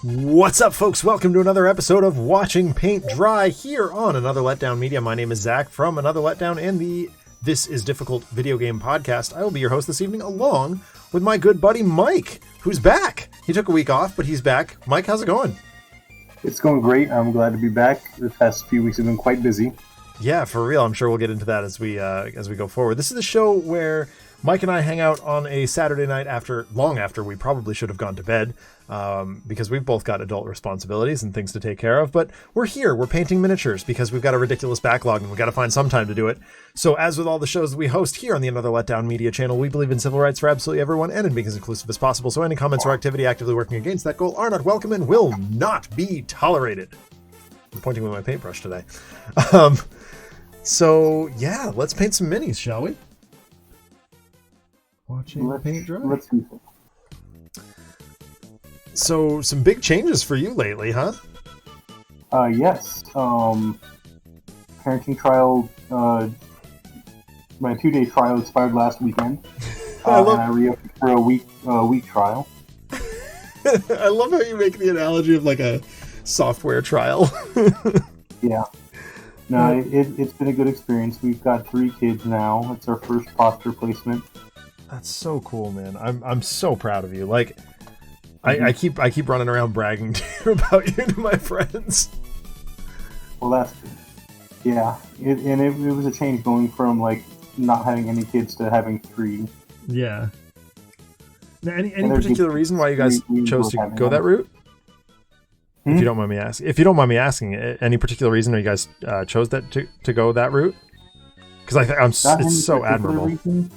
What's up, folks? Welcome to another episode of Watching Paint Dry here on Another Letdown Media. My name is Zach from Another Letdown and the This Is Difficult video game podcast. I will be your host this evening along with my good buddy Mike, who's back. He took a week off, but he's back. Mike, how's it going? It's going great. I'm glad to be back. The past few weeks have been quite busy. Yeah, for real. I'm sure we'll get into that as we go forward. This is the show where Mike and I hang out on a Saturday night long after we probably should have gone to bed, because we've both got adult responsibilities and things to take care of. But we're here. We're painting miniatures because we've got a ridiculous backlog and we've got to find some time to do it. So as with all the shows that we host here on the Another Letdown Media channel, we believe in civil rights for absolutely everyone and in being as inclusive as possible. So any comments or activity actively working against that goal are not welcome and will not be tolerated. I'm pointing with my paintbrush today. So yeah, let's paint some minis, shall we? Watching paint dry. Let's do so. So, some big changes for you lately, huh? Yes. Parenting trial, my 2-day trial expired last weekend. And I re-upped for a week trial. I love how you make the analogy of like a software trial. Yeah. No, it's been a good experience. We've got 3 kids now. It's our first foster placement. That's so cool, man. I'm so proud of you. Like, I keep running around bragging about you to my friends. Well, that's good. Yeah, it was a change going from like not having any kids to having 3. Yeah. Now, any particular reason why you guys chose to go that route? If you don't mind me asking. If you don't mind me asking, any particular reason why you guys chose that to go that route? Because it's so admirable. Reason.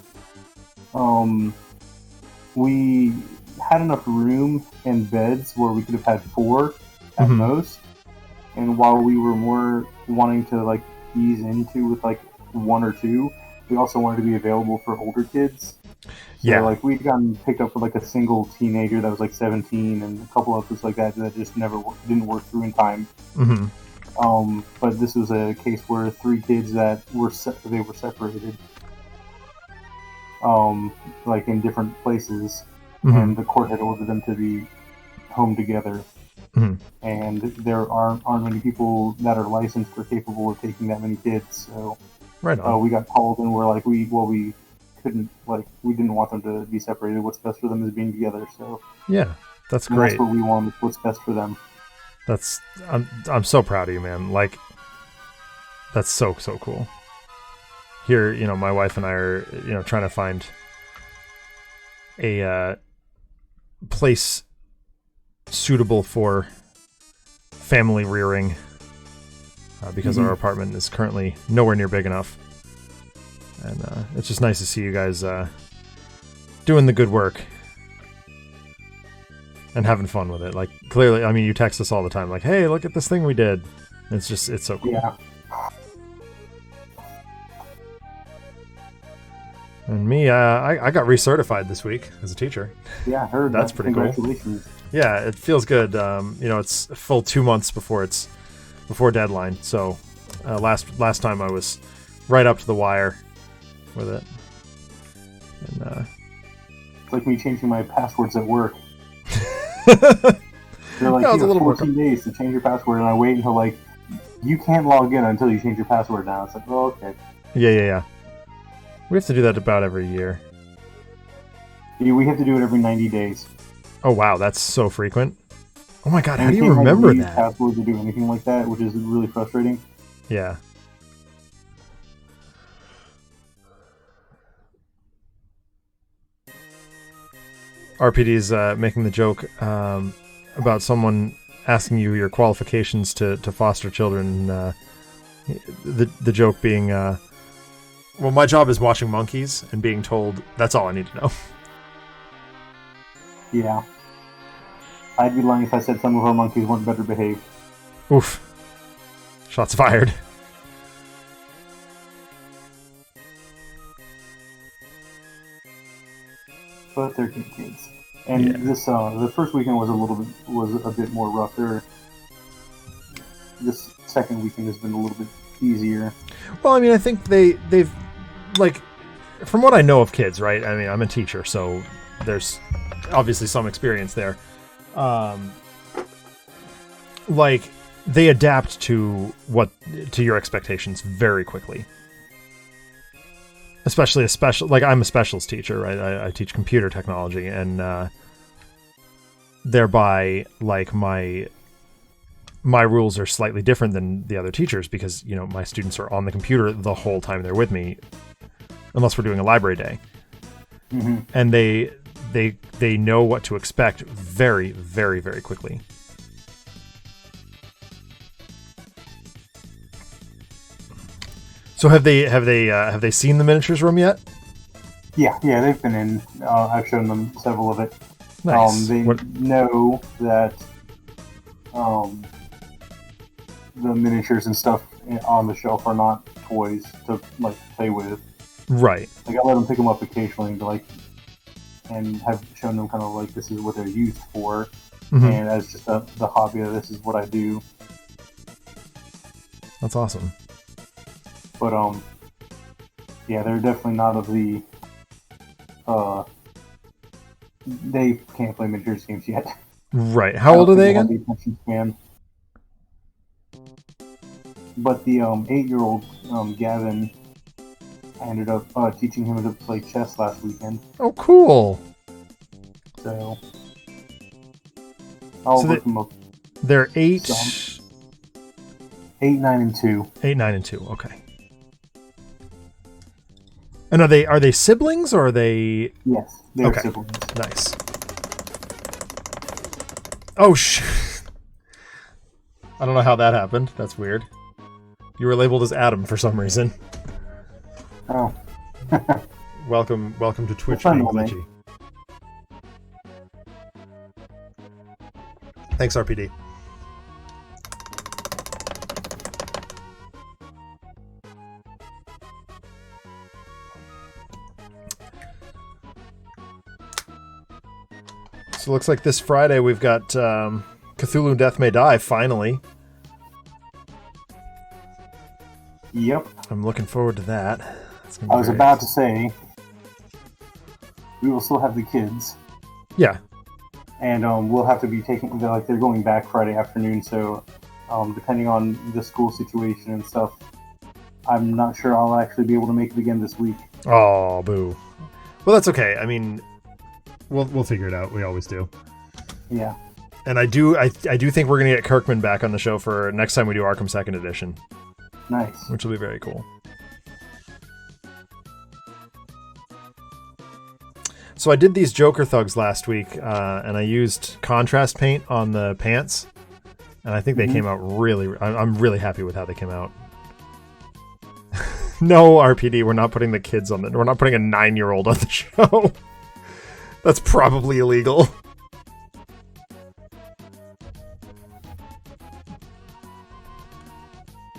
We had enough room and beds where we could have had 4 at most. And while we were more wanting to like ease into with like 1 or 2, we also wanted to be available for older kids. So, like, we'd gotten picked up for like a single teenager that was like 17 and a couple others like that just never didn't work through in time. But this was a case where 3 kids that they were separated. Like in different places, and the court had ordered them to be home together. And there aren't many people that are licensed or capable of taking that many kids. So, right on. We got called and we're like, we couldn't, like, we didn't want them to be separated. What's best for them is being together. So yeah, that's great. That's what we want. What's best for them. I'm so proud of you, man. Like, that's so cool. Here, my wife and I are, trying to find a place suitable for family rearing because our apartment is currently nowhere near big enough. And it's just nice to see you guys doing the good work and having fun with it. Like, clearly, I mean, you text us all the time, like, hey, look at this thing we did. It's so cool. Yeah. And me, I got recertified this week as a teacher. Yeah, I heard. That's pretty cool. Congratulations. Yeah, it feels good. It's a full 2 months before deadline. So last time I was right up to the wire with it. And it's like me changing my passwords at work. They're like, you have 14 days to change your password, and I wait until like, you can't log in until you change your password now. It's like, oh, okay. Yeah. We have to do that about every year. Yeah, we have to do it every 90 days. Oh, wow, that's so frequent. Oh my god, how do you remember that? Passwords or do anything like that, which is really frustrating. Yeah. RPD's making the joke about someone asking you your qualifications to foster children. The joke being, well, my job is watching monkeys and being told that's all I need to know. Yeah. I'd be lying if I said some of our monkeys weren't better behaved. Oof. Shots fired. But they're good kids. And this the first weekend was a bit more rough. This second weekend has been a little bit easier. Well, I mean, I think they've like, from what I know of kids, right? I mean, I'm a teacher, so there's obviously some experience there. like they adapt to your expectations very quickly. Especially I'm a specials teacher, right? I teach computer technology, and thereby, like, my rules are slightly different than the other teachers because, you know, my students are on the computer the whole time they're with me, unless we're doing a library day. Mm-hmm. And they know what to expect very, very, very quickly. So have they seen the miniatures room yet? Yeah, they've been in. I've shown them several of it. Nice. They know that the miniatures and stuff on the shelf are not toys to like play with. Right. Like I let them pick them up occasionally, and have shown them kind of like this is what they're used for, and as just the hobby of this is what I do. That's awesome. But yeah, they're definitely not of the. They can't play miniatures games yet. Right. How old are they again? The attention span. But the 8-year-old Gavin, I ended up teaching him to play chess last weekend. Oh, cool. So I'll look them up. They're 8, 8, 9, and 2. 8, 9, and 2. Okay. And are they siblings or are they? Yes, they're siblings. Nice. Oh I don't know how that happened. That's weird. You were labeled as Adam for some reason. Oh. Welcome to Twitch being glitchy. Thanks, RPD. So it looks like this Friday we've got Cthulhu Death May Die, finally. Yep. I'm looking forward to that. I was about to say, we will still have the kids. Yeah. And we'll have to be taking, they're going back Friday afternoon, so depending on the school situation and stuff, I'm not sure I'll actually be able to make it again this week. Oh, boo. Well, that's okay. I mean, we'll figure it out. We always do. Yeah. And I do think we're gonna get Kirkman back on the show for next time we do Arkham 2nd Edition. Nice. Which will be very cool. So I did these Joker thugs last week, and I used contrast paint on the pants, and I think they came out really. I'm really happy with how they came out. No, RPD, we're not putting the kids on we're not putting a 9-year-old on the show. That's probably illegal.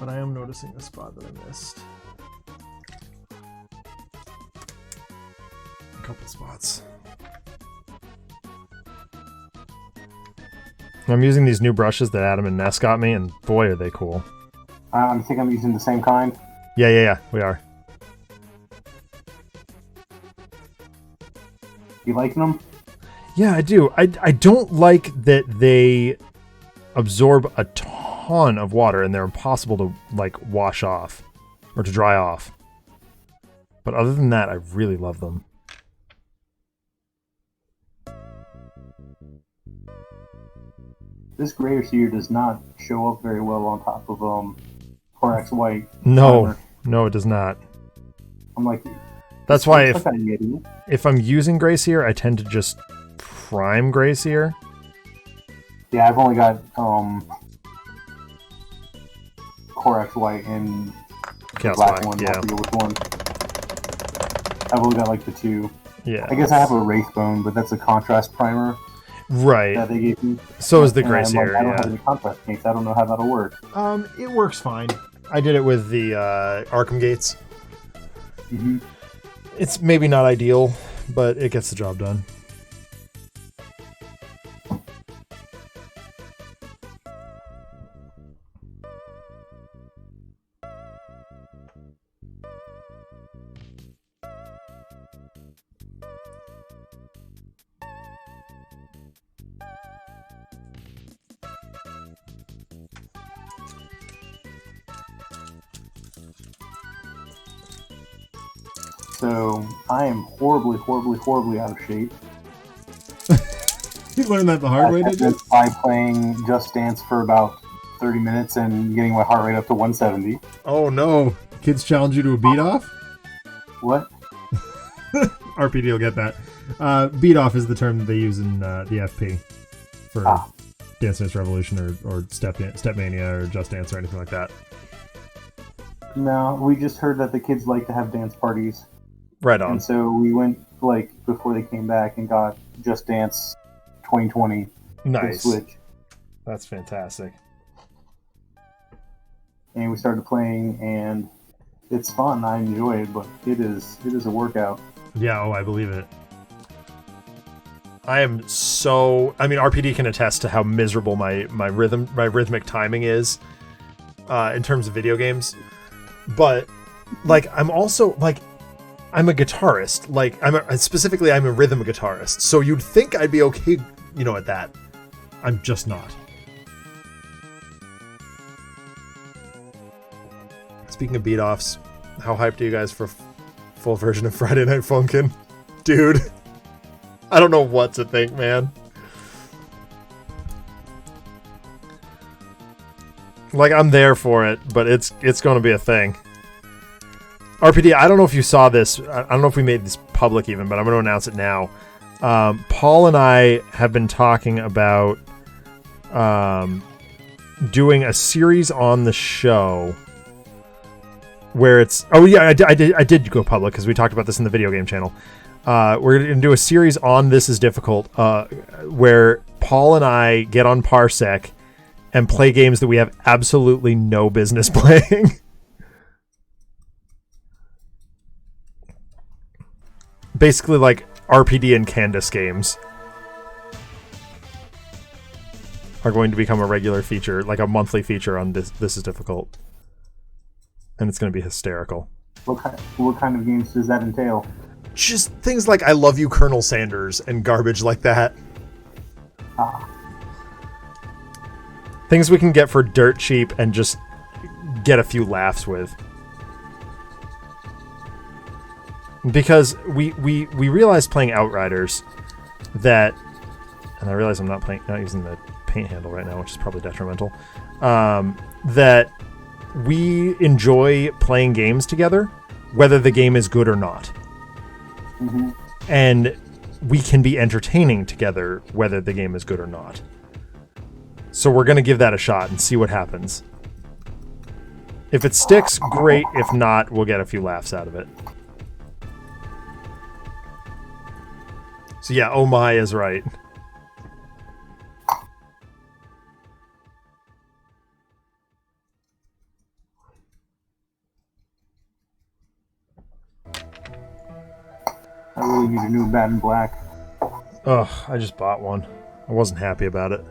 But I am noticing a spot that I missed. A couple spots. I'm using these new brushes that Adam and Ness got me, and boy, are they cool. I think I'm using the same kind. Yeah, we are. You liking them? Yeah, I do. I don't like that they absorb a ton of water and they're impossible to, like, wash off or to dry off. But other than that, I really love them. This grayish here does not show up very well on top of Corax White. No, it does not. I'm like, that's why if I'm using Gray Seer, I tend to just prime Gray Seer. Yeah, I've only got Corax White and Chaos black Black, one. yeah. I forget which one. I've only got like the two. Yeah. I guess I have a Wraithbone, but that's a contrast primer. Right. That they gave me. So is the Gray Seer, I don't have any contrast paints. I don't know how that'll work. It works fine. I did it with the Arkham Gates. Mm-hmm. It's maybe not ideal, but it gets the job done. So I am horribly, horribly, horribly out of shape. You learned that the hard way, did you? By playing Just Dance for about 30 minutes and getting my heart rate up to 170. Oh no! Kids challenge you to a beat off? What? RPD will get that. Beat off is the term that they use in the FP for Dance Dance Revolution or Stepmania or Just Dance or anything like that. No, we just heard that the kids like to have dance parties. Right on. And so we went, like, before they came back and got Just Dance 2020 Nice. to Switch. That's fantastic. And we started playing, and it's fun. I enjoy it, but it is a workout. Yeah, I believe it. I am so... I mean, RPD can attest to how miserable my rhythmic timing is in terms of video games. But, like, I'm also, like... I'm a guitarist. Like, I'm a rhythm guitarist. So you'd think I'd be okay, at that. I'm just not. Speaking of beat-offs, how hyped are you guys for full version of Friday Night Funkin'? Dude, I don't know what to think, man. Like, I'm there for it, but it's going to be a thing. RPD, I don't know if you saw this. I don't know if we made this public even, but I'm going to announce it now. Paul and I have been talking about doing a series on the show where it's... Oh, yeah, I did go public because we talked about this in the video game channel. We're going to do a series on This Is Difficult where Paul and I get on Parsec and play games that we have absolutely no business playing. Basically like RPD and Candace games are going to become a regular feature, like a monthly feature on This Is Difficult. And it's going to be hysterical. What kind of games does that entail? Just things like I Love You, Colonel Sanders, and garbage like that. Things we can get for dirt cheap and just get a few laughs with. Because we realized playing Outriders that, and I realize I'm not using the paint handle right now, which is probably detrimental, that we enjoy playing games together, whether the game is good or not. Mm-hmm. And we can be entertaining together, whether the game is good or not. So we're going to give that a shot and see what happens. If it sticks, great. If not, we'll get a few laughs out of it. So yeah, oh my is right. I really need a new Bat in Black. Ugh, I just bought one. I wasn't happy about it.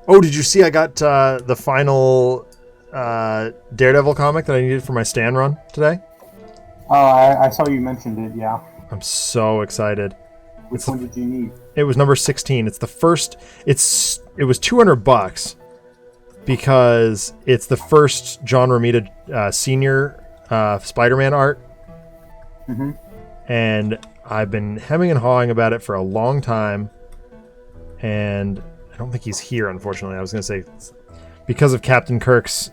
Oh, did you see I got the final Daredevil comic that I needed for my Stan run today? Oh, I saw you mentioned it, yeah. I'm so excited. Which one did you need? It was number 16. It's the first... It was $200 because it's the first John Romita senior Spider-Man art. Mm-hmm. And I've been hemming and hawing about it for a long time. And I don't think he's here, unfortunately. I was going to say, because of Captain Kirk's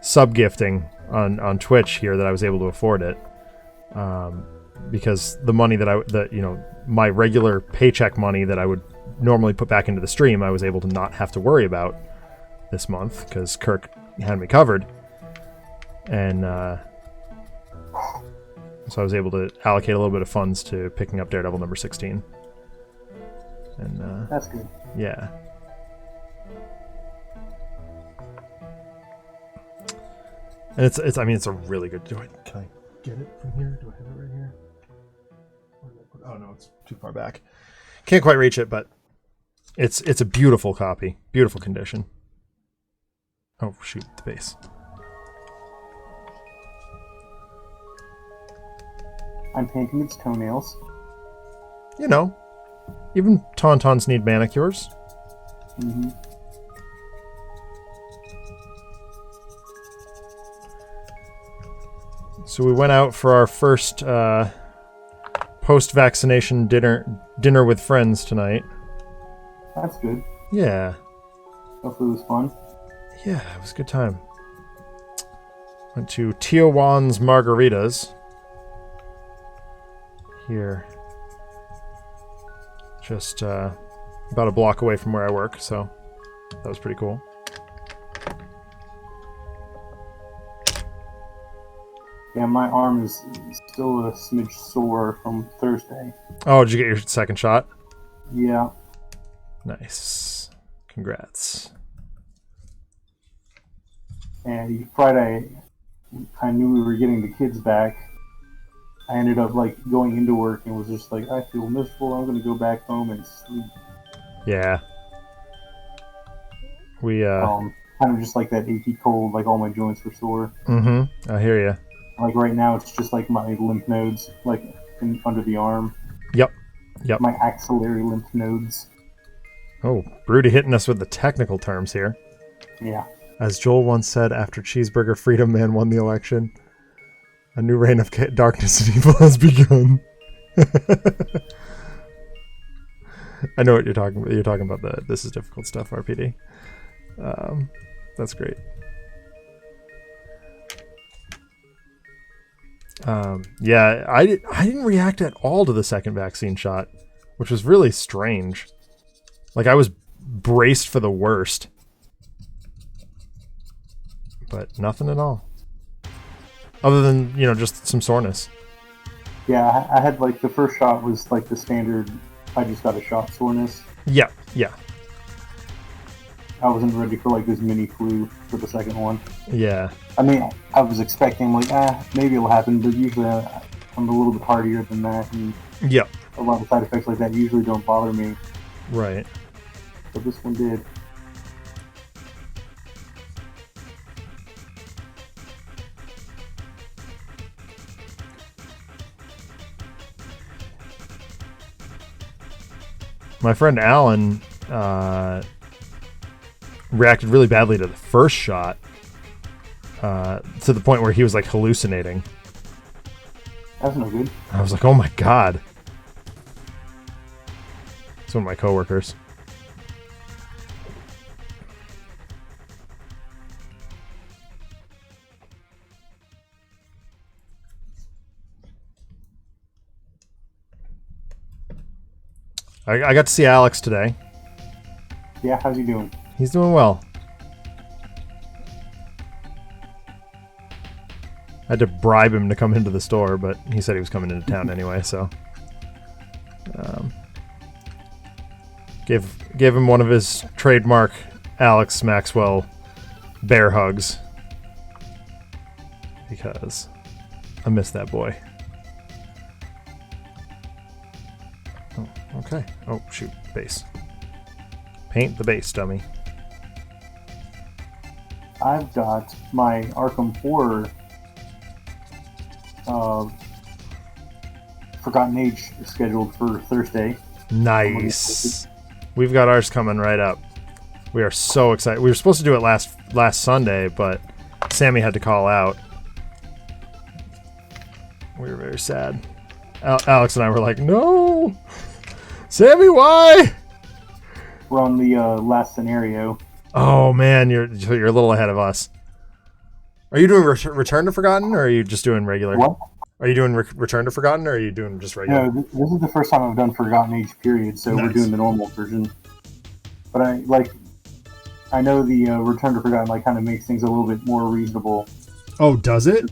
sub-gifting on Twitch here, that I was able to afford it. Because the money my regular paycheck money that I would normally put back into the stream, I was able to not have to worry about this month because Kirk had me covered. And so I was able to allocate a little bit of funds to picking up Daredevil number 16. And that's good. Yeah. And it's a really good... Can I get it from here? Do I have it right here? Oh no, it's too far back. Can't quite reach it, but it's a beautiful copy. Beautiful condition. Oh shoot, the base. I'm painting its toenails. Even Tauntauns need manicures. Mm-hmm. So we went out for our first post-vaccination dinner with friends tonight. That's good. Yeah. Hopefully it was fun. Yeah, it was a good time. Went to Tio Juan's Margaritas. Here. Just about a block away from where I work, so that was pretty cool. Yeah, my arm is still a smidge sore from Thursday. Oh, did you get your second shot? Yeah. Nice. Congrats. And Friday, I knew we were getting the kids back. I ended up going into work and was just like, I feel miserable. I'm going to go back home and sleep. Yeah. We kind of just like that achy cold, all my joints were sore. Mm-hmm. I hear you. Right now, it's just my lymph nodes, under the arm. Yep. My axillary lymph nodes. Oh, Broody hitting us with the technical terms here. Yeah. As Joel once said after Cheeseburger Freedom Man won the election, a new reign of darkness and evil has begun. I know what you're talking about. You're talking about the This Is Difficult stuff, RPD. That's great. Yeah, I didn't react at all to the second vaccine shot, which was really strange. I was braced for the worst. But nothing at all. Other than, just some soreness. Yeah, I had the first shot was the standard, I just got a shot soreness. Yeah. I wasn't ready for this mini flu for the second one. Yeah. I mean, I was expecting maybe it'll happen, but usually I'm a little bit hardier than that, and Yep. a lot of side effects like that usually don't bother me. Right. But this one did. My friend Alan reacted really badly to the first shot, to the point where he was hallucinating. That's no good. I was like, oh my god. It's one of my coworkers. I got to see Alex today. Yeah, how's he doing? He's doing well. I had to bribe him to come into the store, but he said he was coming into town anyway, so gave him one of his trademark Alex Maxwell bear hugs, because I miss that boy. Oh, okay. Oh, shoot. Base. Paint the base, dummy. I've got my Arkham Horror Forgotten Age scheduled for Thursday. Nice. We've got ours coming right up. We are so excited. We were supposed to do it last Sunday, but Sammy had to call out. We were very sad. Alex and I were like, no! Sammy, why? We're on the last scenario. Oh, man, you're a little ahead of us. Are you doing Return to Forgotten, or are you just doing regular? What? Are you doing Return to Forgotten, or are you doing just regular? No, this is the first time I've done Forgotten Age, period, so Nice. We're doing the normal version. But I know the Return to Forgotten kind of makes things a little bit more reasonable. Oh, does it?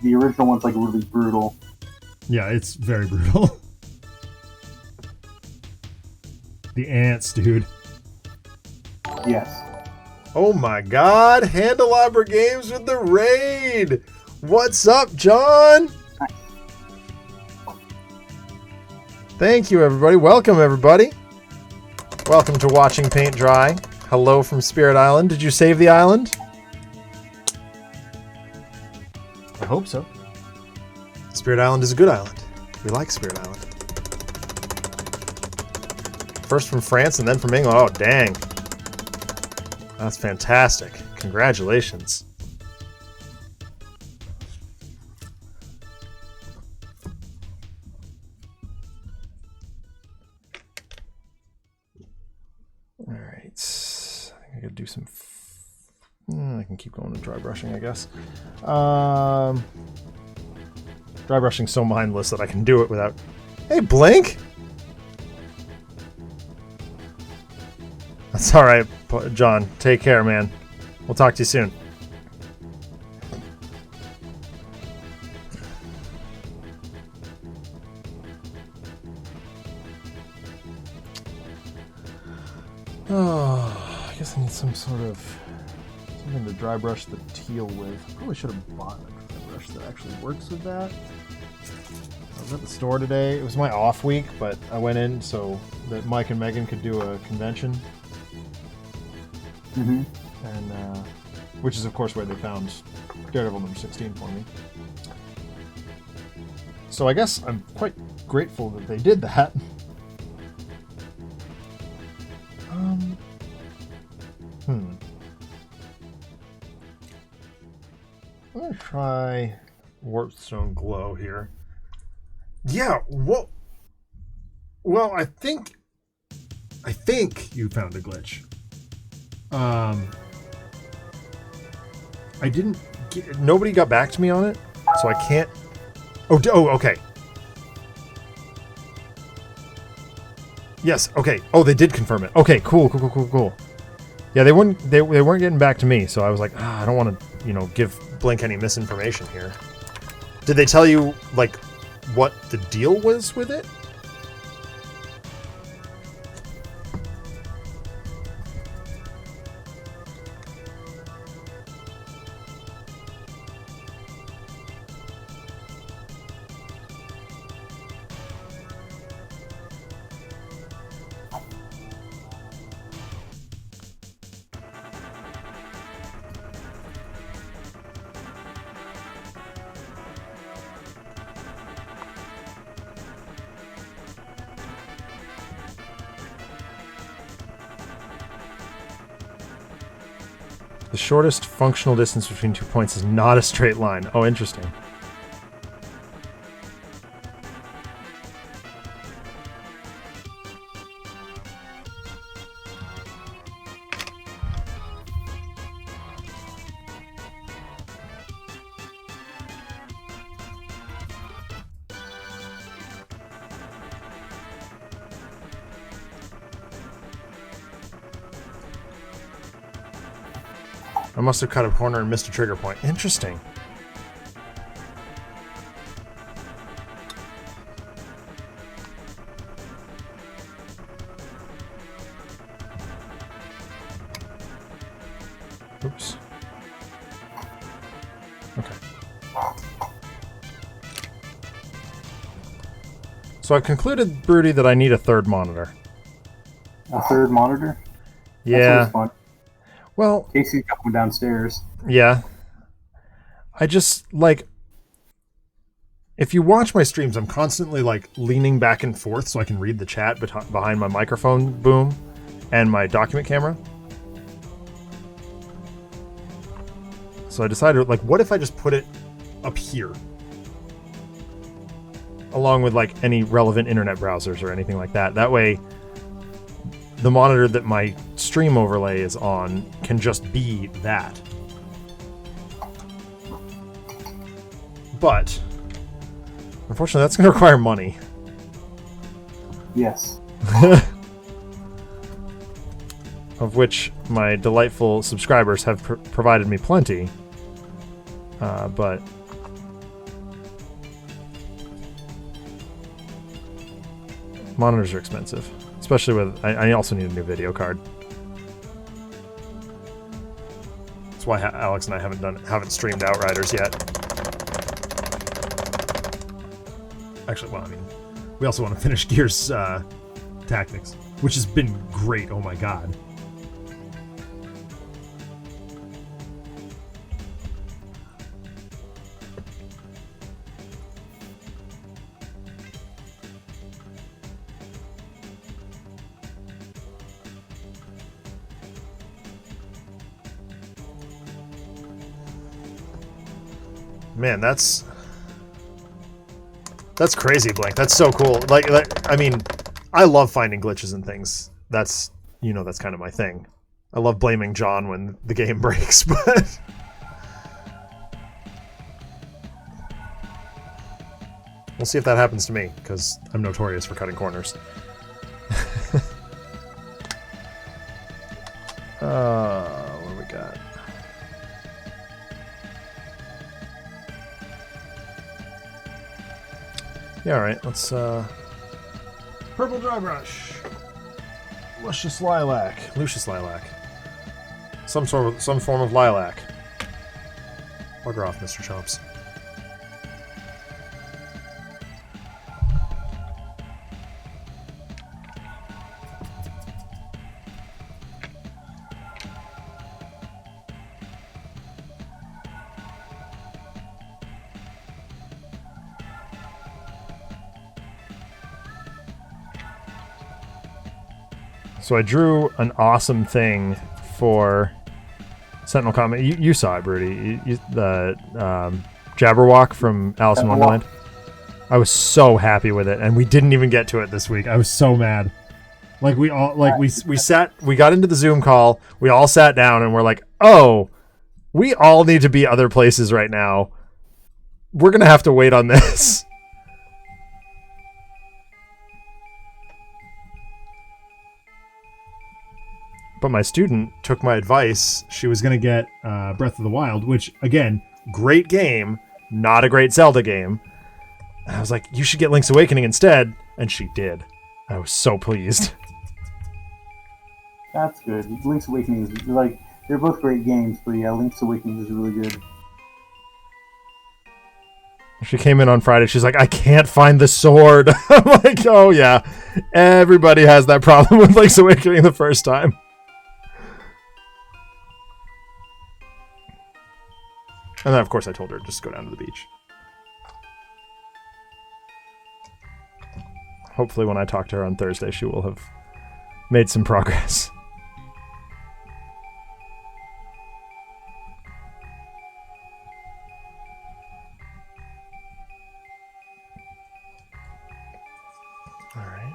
The original one's really brutal. Yeah, it's very brutal. The ants, dude. Yes. Oh my god, Handelabra Games with the raid! What's up, John? Thank you, everybody. Welcome, everybody. Welcome to Watching Paint Dry. Hello from Spirit Island. Did you save the island? I hope so. Spirit Island is a good island. We like Spirit Island. First from France and then from England. Oh, dang. That's fantastic. Congratulations. I can keep going to dry brushing, I guess. Dry brushing's so mindless that I can do it without... Hey, Blink! That's alright, John. Take care, man. We'll talk to you soon. Oh, I guess I need some sort of something to dry brush the teal with. Probably should have bought a dry brush that actually works with that. I was at the store today. It was my off week, but I went in so that Mike and Megan could do a convention. Mm-hmm. And which is of course where they found Daredevil number 16 for me. So I guess I'm quite grateful that they did that. I'm gonna try Warpstone Glow here. Yeah, well, I think you found a glitch. I didn't get, nobody got back to me on it, so I can't. Oh, okay. Yes, okay. Oh, they did confirm it. Okay, cool. Yeah, they weren't getting back to me, so I was like, I don't want to, give Blink any misinformation here. Did they tell you like what the deal was with it? The shortest functional distance between 2 points is not a straight line. Oh, interesting. I must have cut a corner and missed a trigger point. Interesting. Oops. Okay. So I concluded, Broody, that I need a third monitor. A third monitor? Yeah. That's always fun. Well, Casey's got one downstairs. Yeah. I just, if you watch my streams, I'm constantly, leaning back and forth so I can read the chat behind my microphone boom and my document camera. So I decided, what if I just put it up here? Along with, any relevant internet browsers or anything like that. That way, the monitor that my stream overlay is on can just be that. But unfortunately, that's going to require money. Yes. Of which my delightful subscribers have provided me plenty. But monitors are expensive. Especially with... I also need a new video card. That's why Alex and I haven't streamed Outriders yet. Actually, we also want to finish Gears Tactics, which has been great. Oh my god. Man, that's crazy, Blink. That's so cool. I love finding glitches and things. That's that's kind of my thing. I love blaming John when the game breaks, but... We'll see if that happens to me, because I'm notorious for cutting corners. What do we got? Yeah, alright, let's, Purple Dry Brush. Lucius Lilac. Some form of lilac. Bugger off, Mr. Chomps. So I drew an awesome thing for Sentinel Comet. You saw it, Broody. The Jabberwock from Alice in Wonderland. I was so happy with it, and we didn't even get to it this week. I was so mad. Like we got into the Zoom call. We all sat down, and we're like, "Oh, we all need to be other places right now. We're gonna have to wait on this." But my student took my advice. She was going to get Breath of the Wild, which, again, great game, not a great Zelda game. And I was like, you should get Link's Awakening instead. And she did. I was so pleased. That's good. Link's Awakening is, like, they're both great games, but yeah, Link's Awakening is really good. She came in on Friday. She's like, I can't find the sword. I'm like, oh, yeah. Everybody has that problem with Link's Awakening the first time. And then, of course, I told her just go down to the beach. Hopefully, when I talk to her on Thursday, she will have made some progress. All right.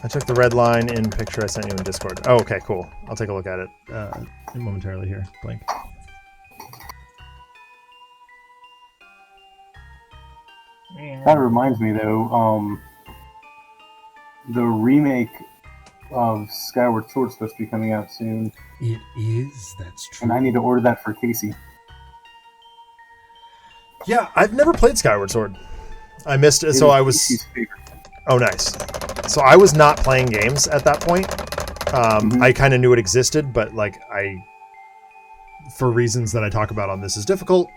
I took the red line in picture I sent you in Discord. Oh, okay, cool. I'll take a look at it momentarily here. Blink. That reminds me, though, the remake of Skyward Sword is supposed to be coming out soon. It is, that's true. And I need to order that for Casey. Yeah, I've never played Skyward Sword. I missed it, so I was... Casey's favorite. Oh, nice. So I was not playing games at that point. I kind of knew it existed, but like for reasons that I talk about on This Is Difficult,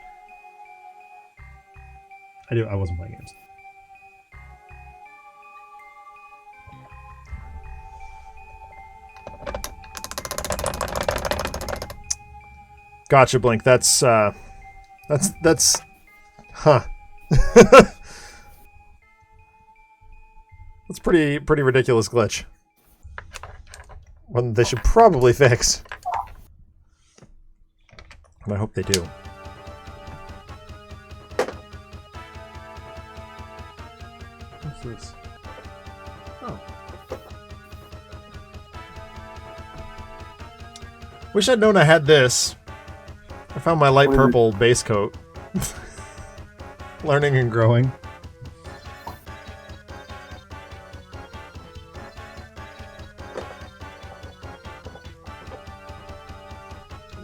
I wasn't playing games. Gotcha, Blink. That's huh. That's pretty ridiculous glitch. One they should probably fix. And I hope they do. What's this? Oh. Wish I'd known I had this. I found my light purple base coat. Learning and growing.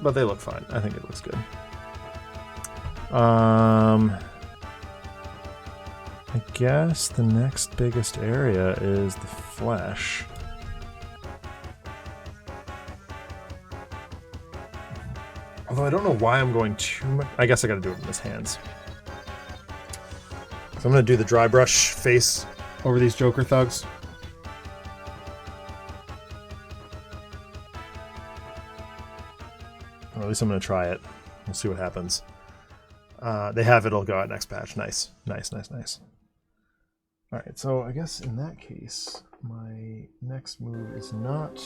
But they look fine. I think it looks good. I guess the next biggest area is the flesh. Although I don't know why I'm going too much. I guess I gotta do it in his hands. So I'm gonna do the dry brush face over these Joker thugs. Or at least I'm going to try it. We'll see what happens. They have it'll go out next patch. Nice. Nice. Alright, so I guess in that case, my next move is not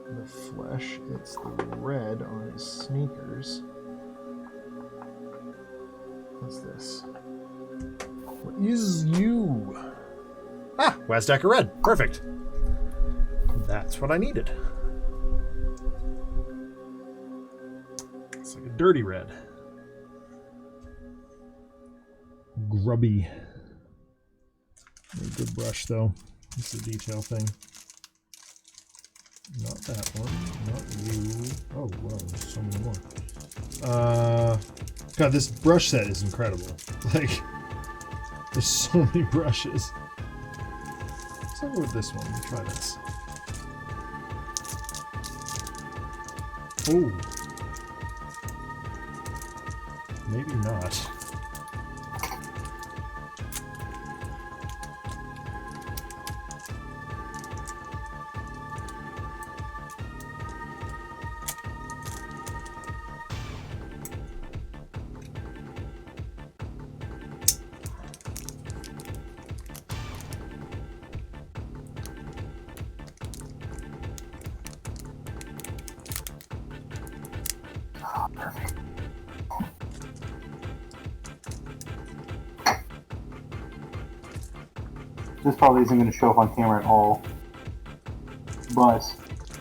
the flesh, it's the red on his sneakers. What's this? What is you? Ah, Wazdacker red. Perfect. That's what I needed. It's like a dirty red. Grubby. Very good brush, though. This is a detail thing. Not that one. Not you. Oh, wow. There's so many more. God, this brush set is incredible. Like, there's so many brushes. Let's go with this one. Let me try this. Oh. Maybe not. Perfect. This probably isn't going to show up on camera at all, but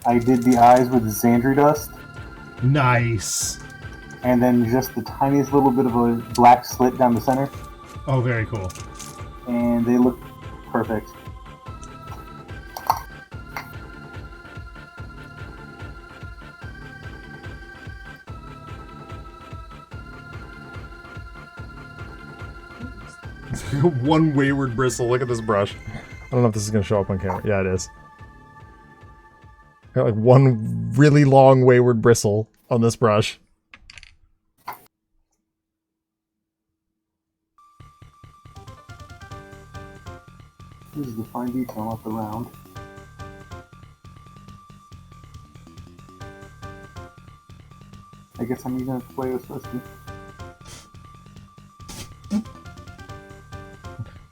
I did the eyes with Xandri dust. Nice. And then just the tiniest little bit of a black slit down the center. Oh, very cool. And they look perfect. One wayward bristle. Look at this brush. I don't know if this is going to show up on camera. Yeah, it is. Got like one really long wayward bristle on this brush. This is the fine detail off the round. I guess I'm using it the way it was supposed to.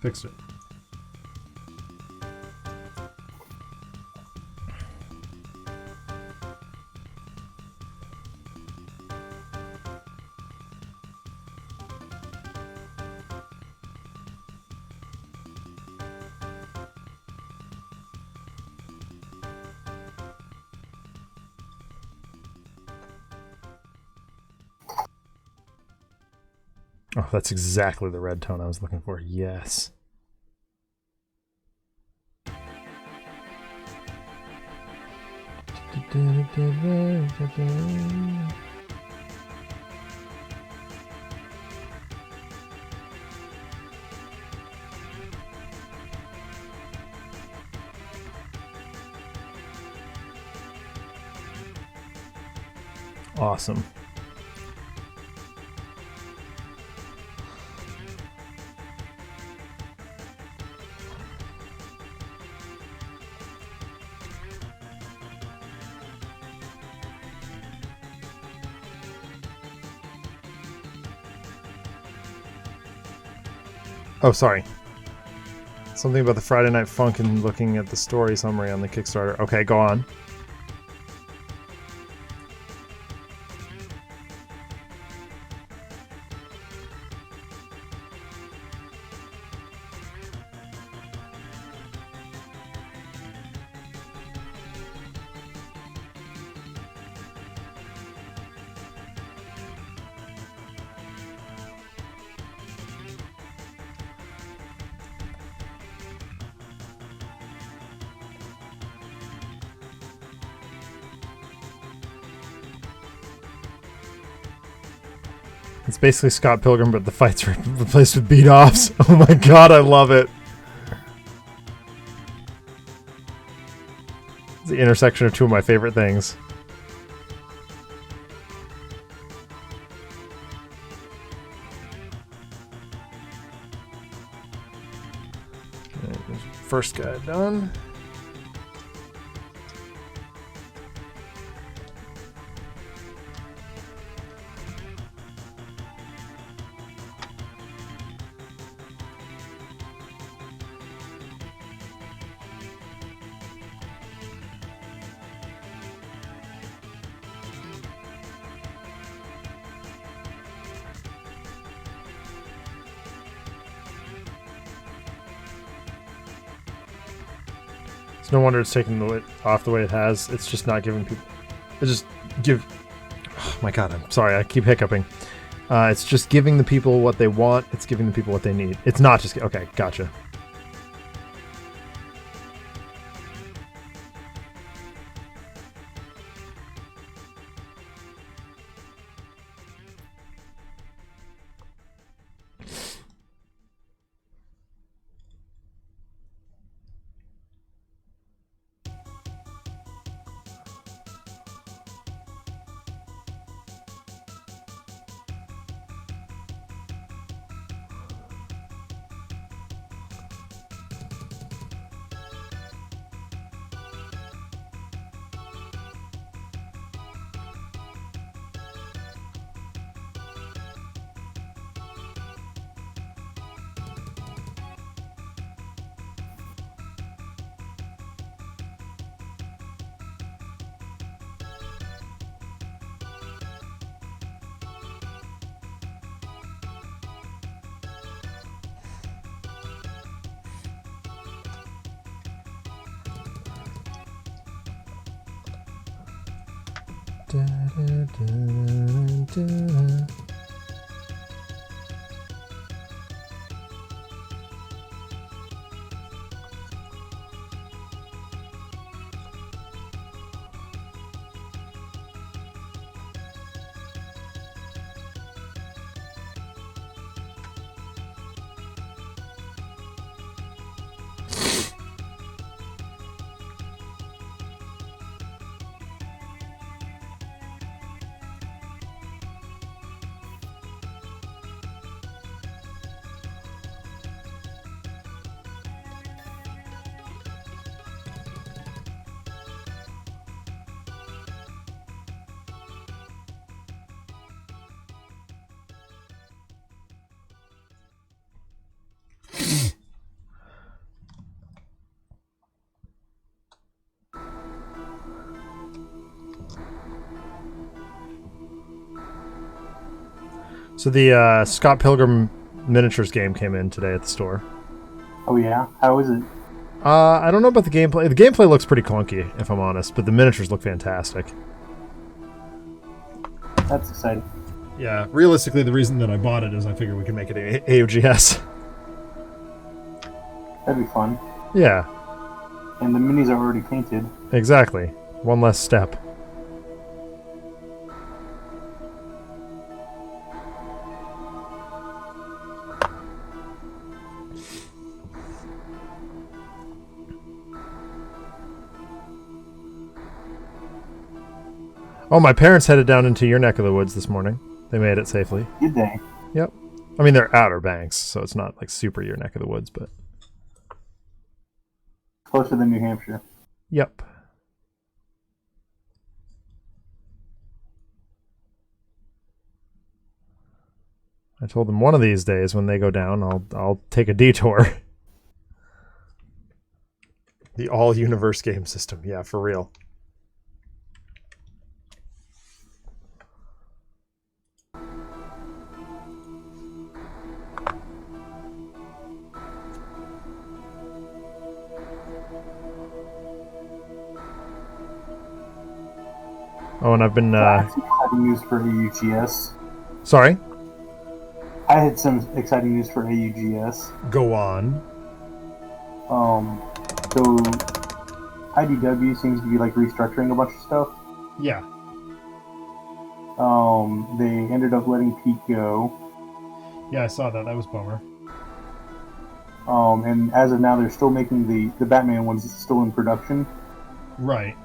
Fixed it. Oh, that's exactly the red tone I was looking for. Yes. Awesome. Oh, sorry. Something about the Friday Night Funk and looking at the story summary on the Kickstarter. Okay, go on. It's basically Scott Pilgrim, but the fights are replaced with beat-offs. Oh my god, I love it. It's the intersection of two of my favorite things. Okay, first guy done. It's no wonder it's taking the off the way it has. It's just not giving people. It just give. Oh my god! I'm sorry. I keep hiccuping. It's just giving the people what they want. It's giving the people what they need. It's not just okay. Gotcha. So the Scott Pilgrim miniatures game came in today at the store. Oh yeah, how is it? I don't know about the gameplay. The gameplay looks pretty clunky, if I'm honest, but the miniatures look fantastic. That's exciting. Yeah, realistically, the reason that I bought it is I figured we could make it AOGS. That'd be fun. Yeah. And the minis are already painted. Exactly. One less step. Oh, my parents headed down into your neck of the woods this morning. They made it safely. Did they? Yep. I mean, they're Outer Banks, so it's not like super your neck of the woods, but... Closer than New Hampshire. Yep. I told them one of these days when they go down, I'll take a detour. The all-universe game system. Yeah, for real. Oh, and I've been... That's exciting news for AUGS. Sorry? I had some exciting news for AUGS. Go on. So IDW seems to be like restructuring a bunch of stuff. Yeah. They ended up letting Pete go. Yeah, I saw that. That was bummer. And as of now, they're still making the Batman ones still in production. Right.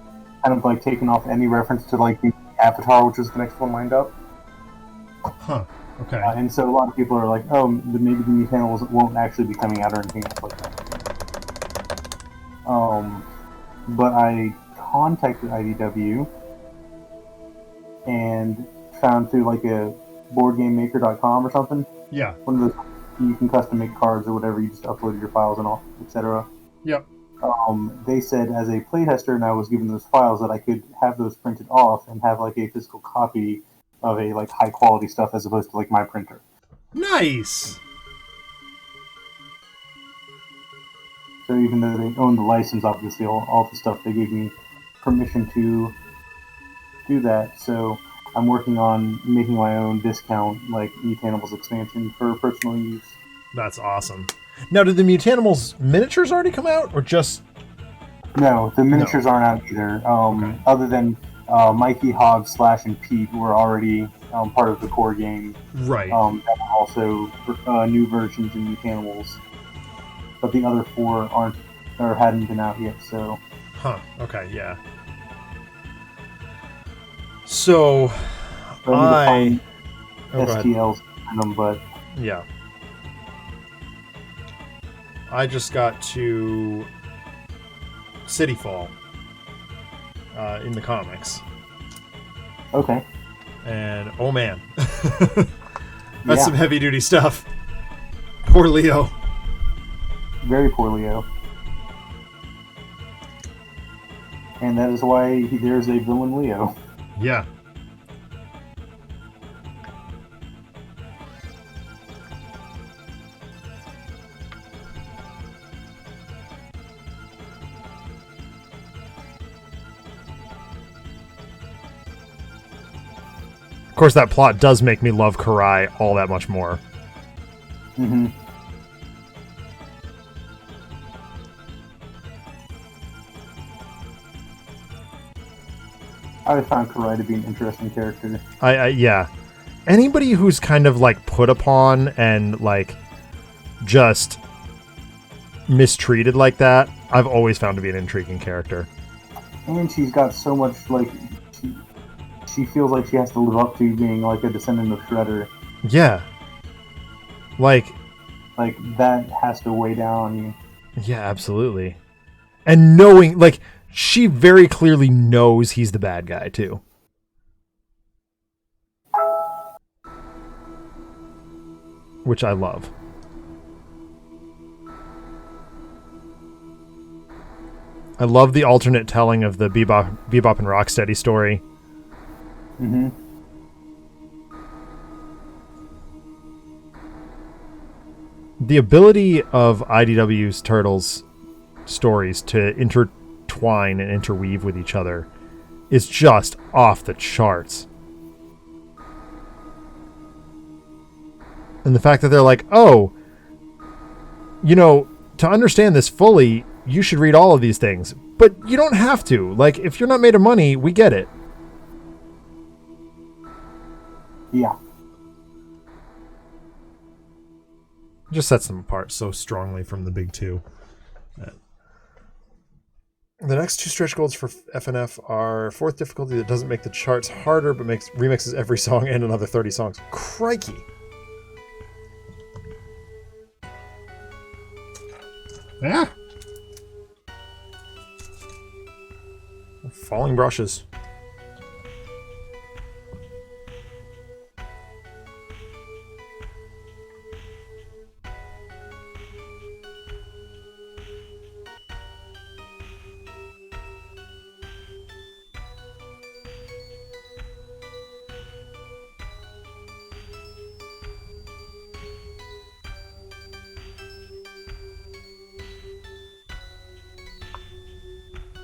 Kind of like taking off any reference to like the Avatar, which was the next one lined up. Huh. Okay. And so a lot of people are like, oh, maybe the Mutanimals won't actually be coming out or anything else like that. But I contacted IDW and found through like a boardgamemaker.com or something. Yeah. One of those you can custom make cards or whatever. You just upload your files and all, etc. Yep. They said as a playtester, and I was given those files, that I could have those printed off and have like a physical copy of a like high quality stuff as opposed to like my printer. Nice. So even though they own the license, obviously all the stuff, they gave me permission to do that. So I'm working on making my own discount, like Mutanimals expansion for personal use. That's awesome. Now, did the Mutanimals miniatures already come out, or just... No, the miniatures aren't out either. Okay. Other than Mikey, Hog, Slash, and Pete were already part of the core game. Right. That are also new versions in Mutanimals. But the other 4 aren't or hadn't been out yet, so... Huh. Okay, yeah. So I STLs in them, but yeah. I just got to City Fall in the comics. okay. And oh man. That's some heavy duty stuff. Poor Leo. Very poor Leo. And that is why there's a villain Leo. Yeah. Of course, that plot does make me love Karai all that much more. Mm-hmm. I found Karai to be an interesting character. Yeah. Anybody who's kind of like put upon and like just mistreated like that, I've always found to be an intriguing character. And she's got so much, like, she feels like she has to live up to being like a descendant of Shredder. Yeah. Like that has to weigh down on you. Yeah, absolutely. And knowing, like, she very clearly knows he's the bad guy, too. Which I love. I love the alternate telling of the Bebop and Rocksteady story. Mm-hmm. The ability of IDW's Turtles stories to intertwine and interweave with each other is just off the charts. And the fact that they're like, oh, you know, to understand this fully, you should read all of these things. But you don't have to. Like, if you're not made of money, we get it. Yeah. Just sets them apart so strongly from the big two. The next 2 stretch goals for FNF are 4th difficulty that doesn't make the charts harder, but remixes every song and another 30 songs. Crikey! Yeah. Falling brushes.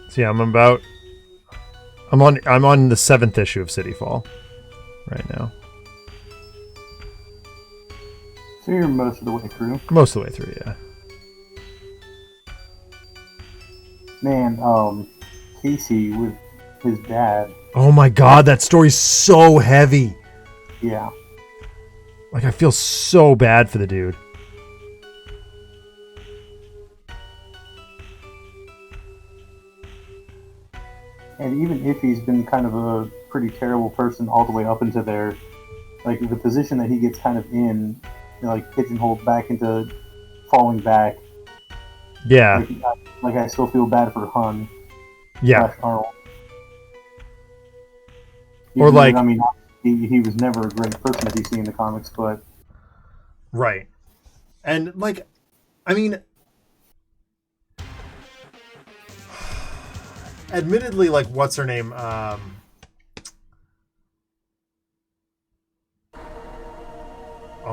So yeah, I'm on the 7th issue of City Fall right now. So you're most of the way through? Most of the way through, yeah. Man, Casey with his dad. Oh my god, that story's so heavy. Yeah. Like, I feel so bad for the dude. And even if he's been kind of a pretty terrible person all the way up into there, like the position that he gets kind of in, like pigeonholed back into falling back. Yeah. Like I still feel bad for Hun. Yeah. Arnold. Or like, I mean, he was never a great person as you see in the comics, but right. And like, I mean, admittedly, like, what's her name? Oh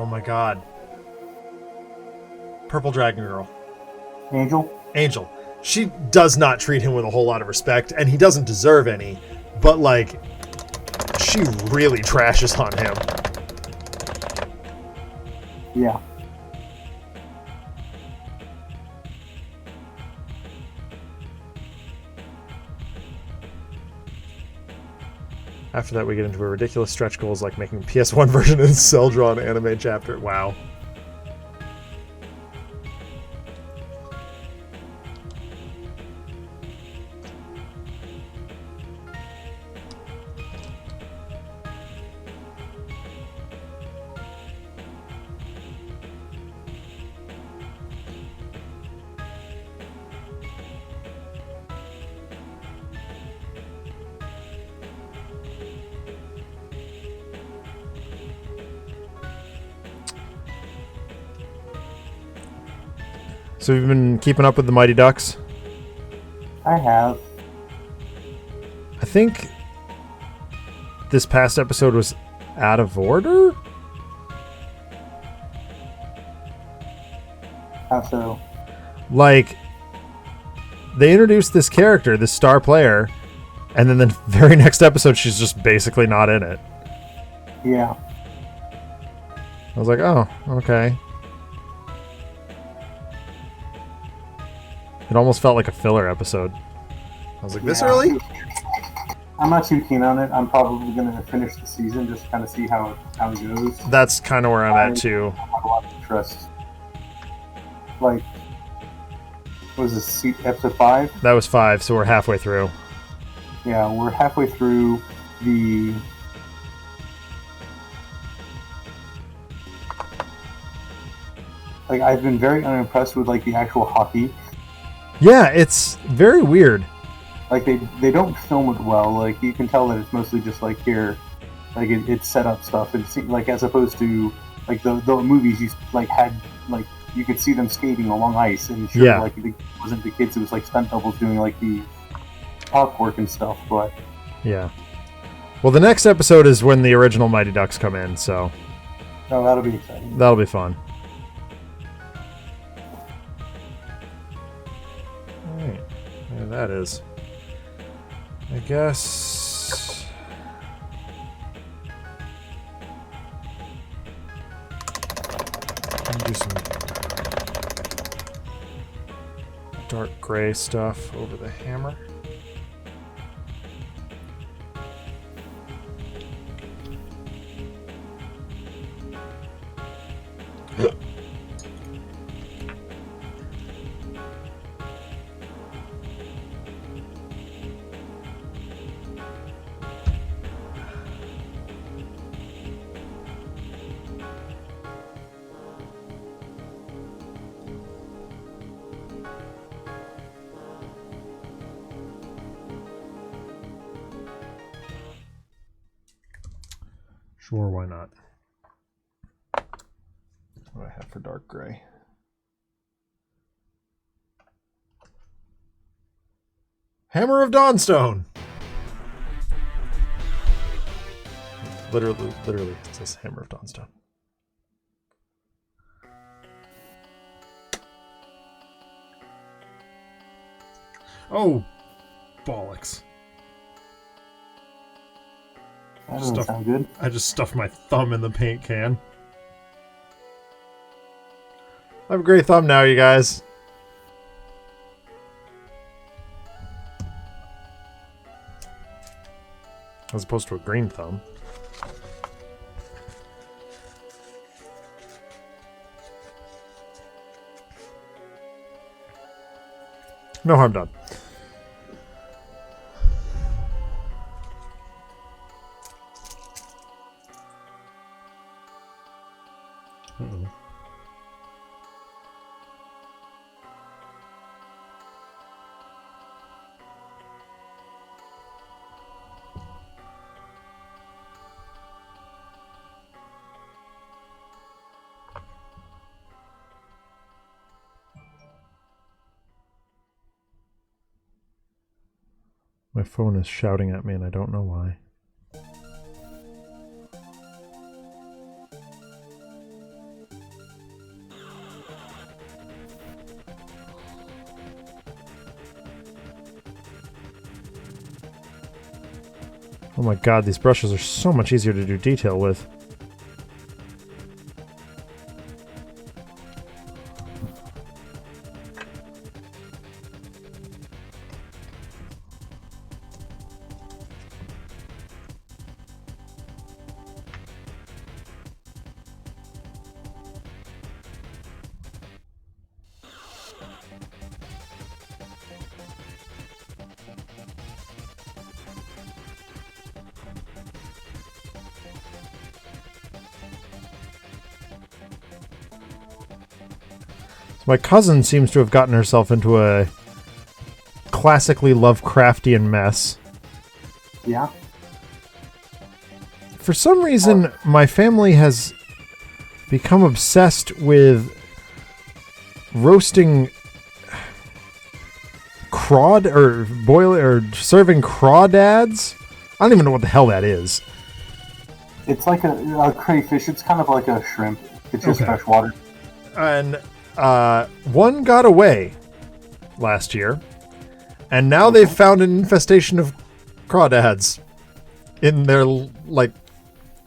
my god. Purple Dragon Girl. Angel? Angel. She does not treat him with a whole lot of respect, and he doesn't deserve any, but, like, she really trashes on him. Yeah. After that, we get into a ridiculous stretch goals like making a PS1 version of cell-drawn anime chapter. Wow. So you've been keeping up with the Mighty Ducks? I have. I think this past episode was out of order? How so? Like, they introduced this character, this star player, and then the very next episode she's just basically not in it. Yeah. I was like, oh, okay. It almost felt like a filler episode. I was like, this early? I'm not too keen on it. I'm probably going to finish the season, just kind of see how it goes. That's kind of where I'm at, too. I have a lot of interest. Like, was this episode 5? That was 5, so we're halfway through. Yeah, we're halfway through the... Like, I've been very unimpressed with, like, the actual hockey. Yeah, it's very weird. Like, they don't film it well. Like, you can tell that it's mostly just, like, here, like, it's set up stuff. And like, as opposed to, like, the movies you, like, had, like, you could see them skating along ice. And sure, yeah. like, it wasn't the kids, it was, like, stunt doubles doing, like, the talk work and stuff, but... Yeah. Well, the next episode is when the original Mighty Ducks come in, so... Oh, that'll be exciting. That'll be fun. Alright. There that is. I guess... I'll do some dark gray stuff over the hammer. Sure, why not? What do I have for dark gray? Hammer of Dawnstone! Literally, it says Hammer of Dawnstone. Oh, bollocks. That doesn't sound good. I just stuffed my thumb in the paint can. I have a great thumb now, you guys. As opposed to a green thumb. No harm done. Uh-oh. My phone is shouting at me and I don't know why. Oh my god, these brushes are so much easier to do detail with. My cousin seems to have gotten herself into a classically Lovecraftian mess. Yeah. For some reason, my family has become obsessed with roasting serving crawdads. I don't even know what the hell that is. It's like a crayfish. It's kind of like a shrimp. It's just fresh water. And one got away last year, and now they've found an infestation of crawdads in their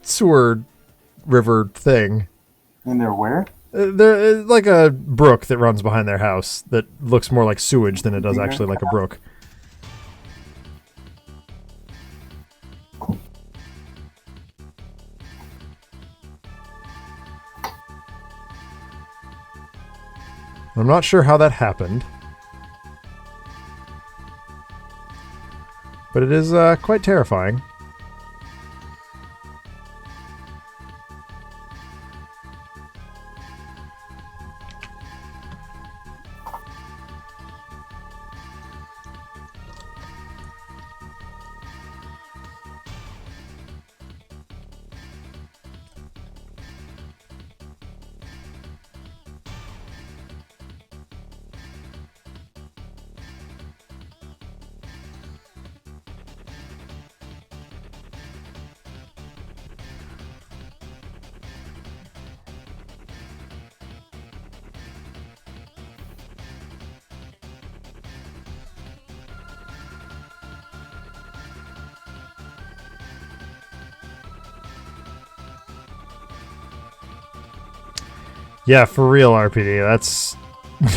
sewer river thing. In their where? They're like a brook that runs behind their house that looks more like sewage than it does actually like a brook. I'm not sure how that happened, but it is quite terrifying. Yeah, for real, RPD. That's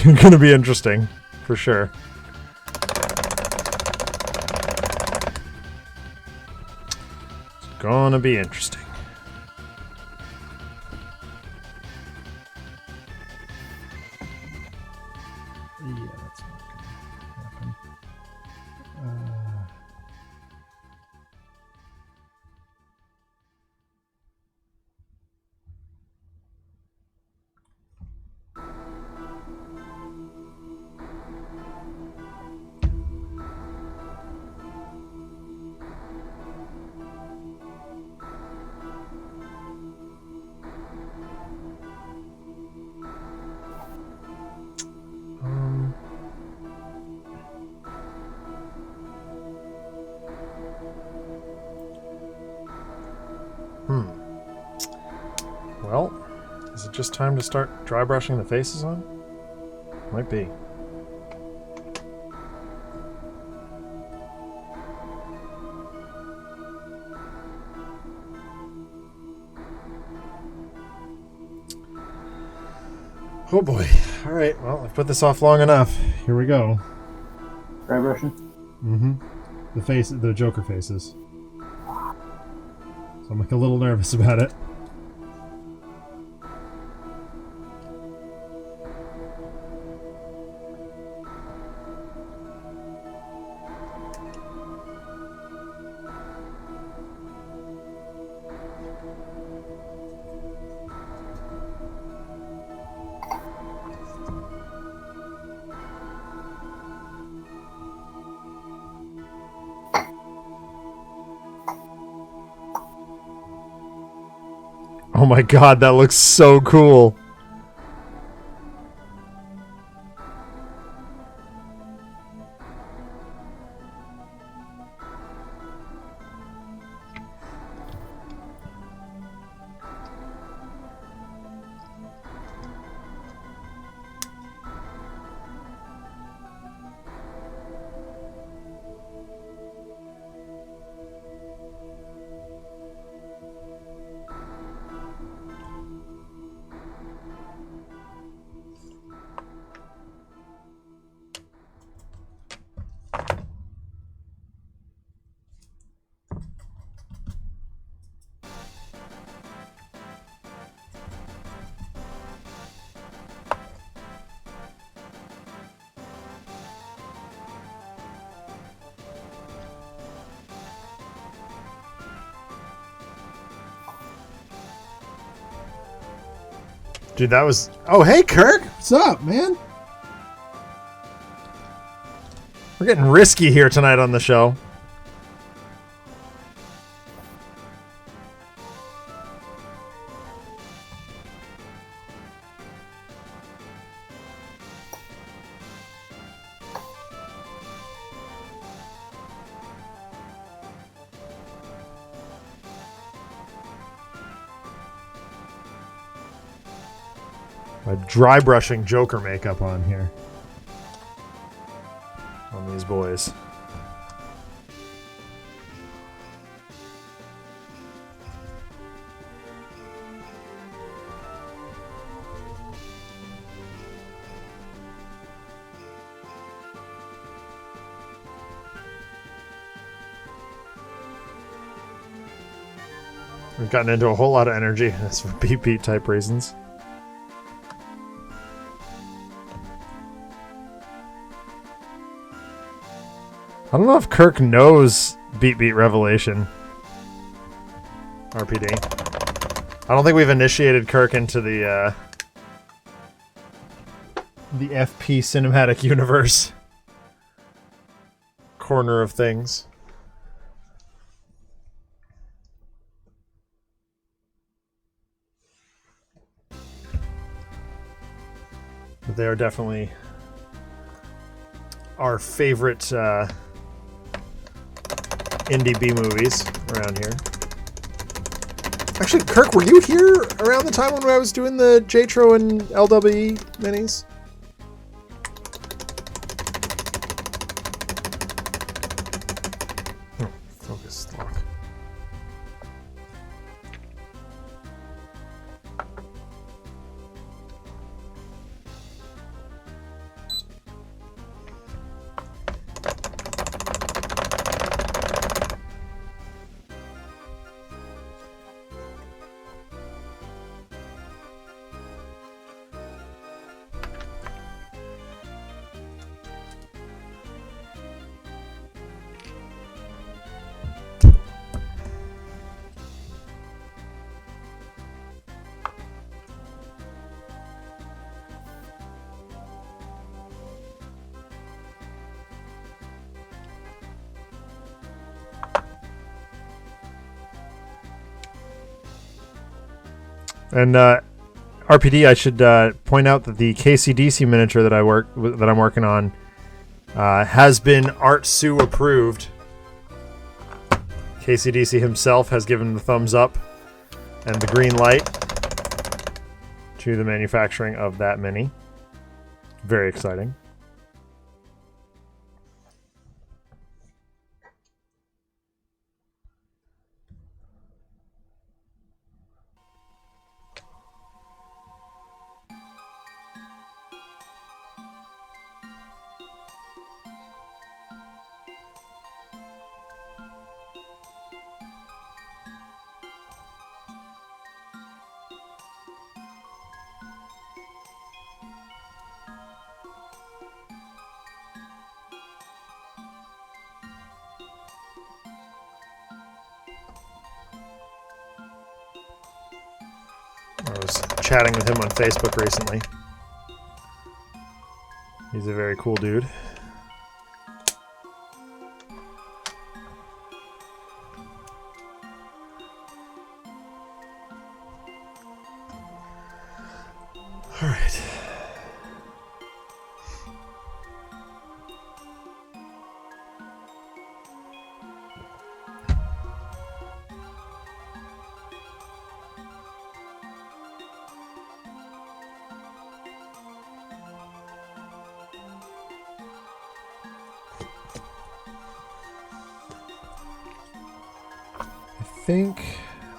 going to be interesting, for sure. It's going to be interesting. Yeah, that's not going to happen. Well, is it just time to start dry brushing the faces on? Might be. Oh boy. Alright, well, I've put this off long enough. Here we go. Dry brushing? Mm-hmm. The Joker faces. So I'm like a little nervous about it. Oh my god, that looks so cool. Dude, that was... Oh, hey, Kirk! What's up, man? We're getting risky here tonight on the show. My dry brushing Joker makeup on here. On these boys. We've gotten into a whole lot of energy. That's for beat type reasons. I don't know if Kirk knows Beat Revelation. RPD. I don't think we've initiated Kirk into the FP cinematic universe corner of things. But they are definitely our favorite indie B movies around here. Actually, Kirk, were you here around the time when I was doing the JTRO and LWE minis? Oh, focus lock. And RPD, I should point out that the KCDC miniature that I'm working on has been Art Sue approved. KCDC himself has given the thumbs up and the green light to the manufacturing of that mini. Very exciting. I was chatting with him on Facebook recently. He's a very cool dude. All right.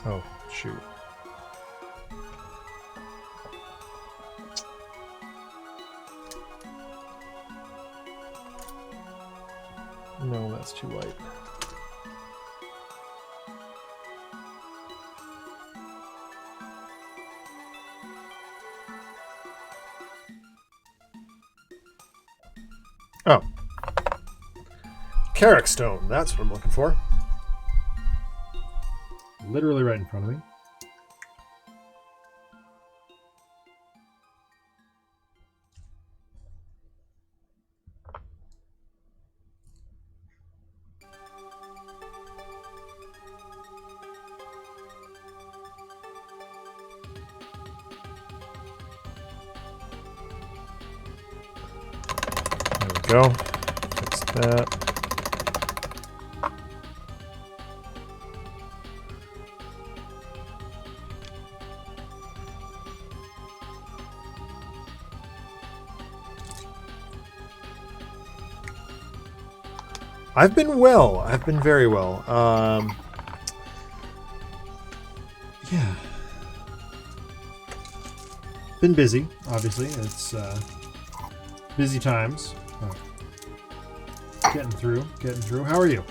Oh, shoot. No, that's too light. Oh. Carrick stone, that's what I'm looking for. Literally right in front of me. go. Fix that. I've been well. I've been very well. Yeah. Been busy, obviously. It's busy times. Getting through. How are you?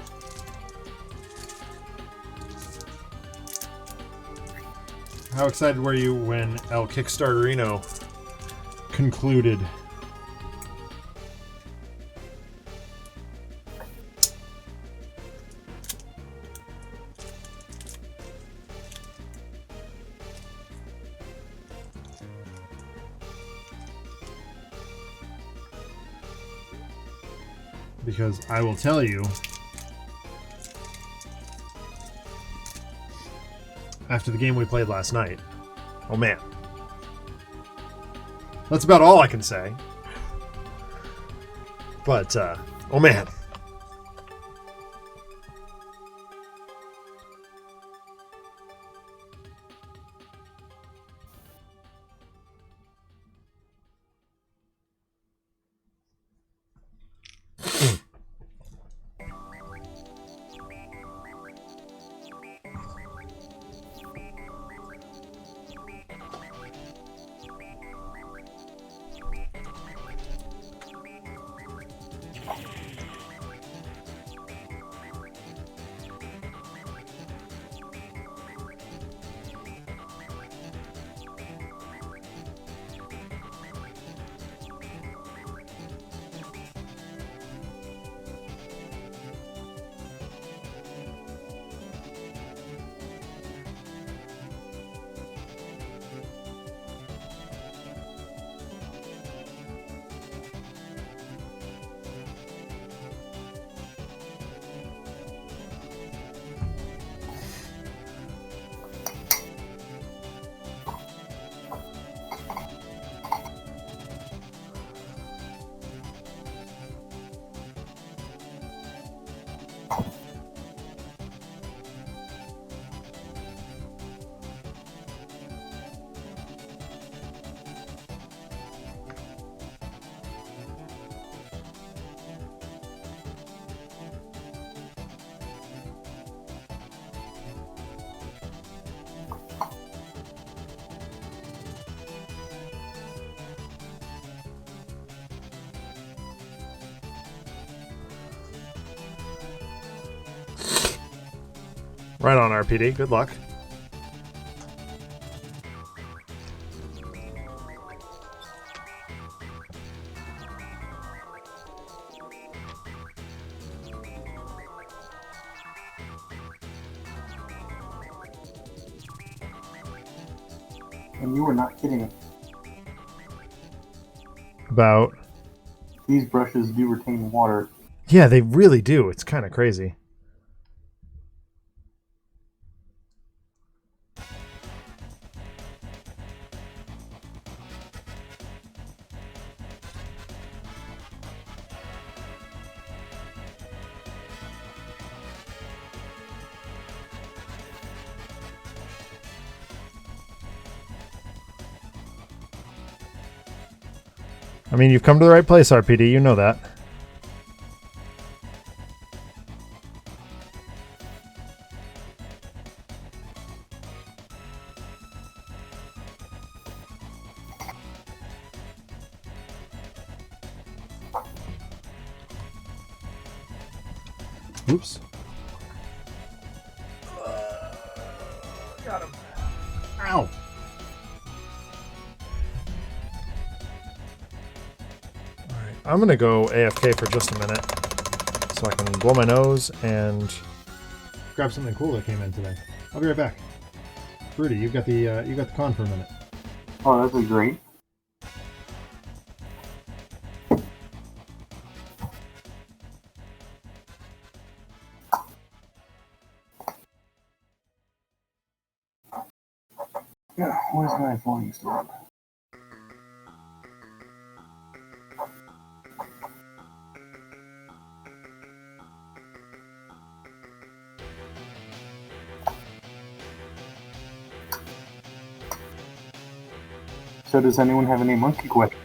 How excited were you when El Kickstarterino concluded? Because I will tell you, after the game we played last night, oh man. That's about all I can say. But, oh man. Right on, RPD. Good luck. And you were not kidding. About? These brushes do retain water. Yeah, they really do. It's kind of crazy. I mean, you've come to the right place, RPD. You know that. Oops. Got him. Ow. I'm going to go AFK for just a minute so I can blow my nose and grab something cool that came in today. I'll be right back. Rudy, you got the con for a minute. Oh, that'd be great. Yeah, where's my volume stored? So does anyone have any monkey questions?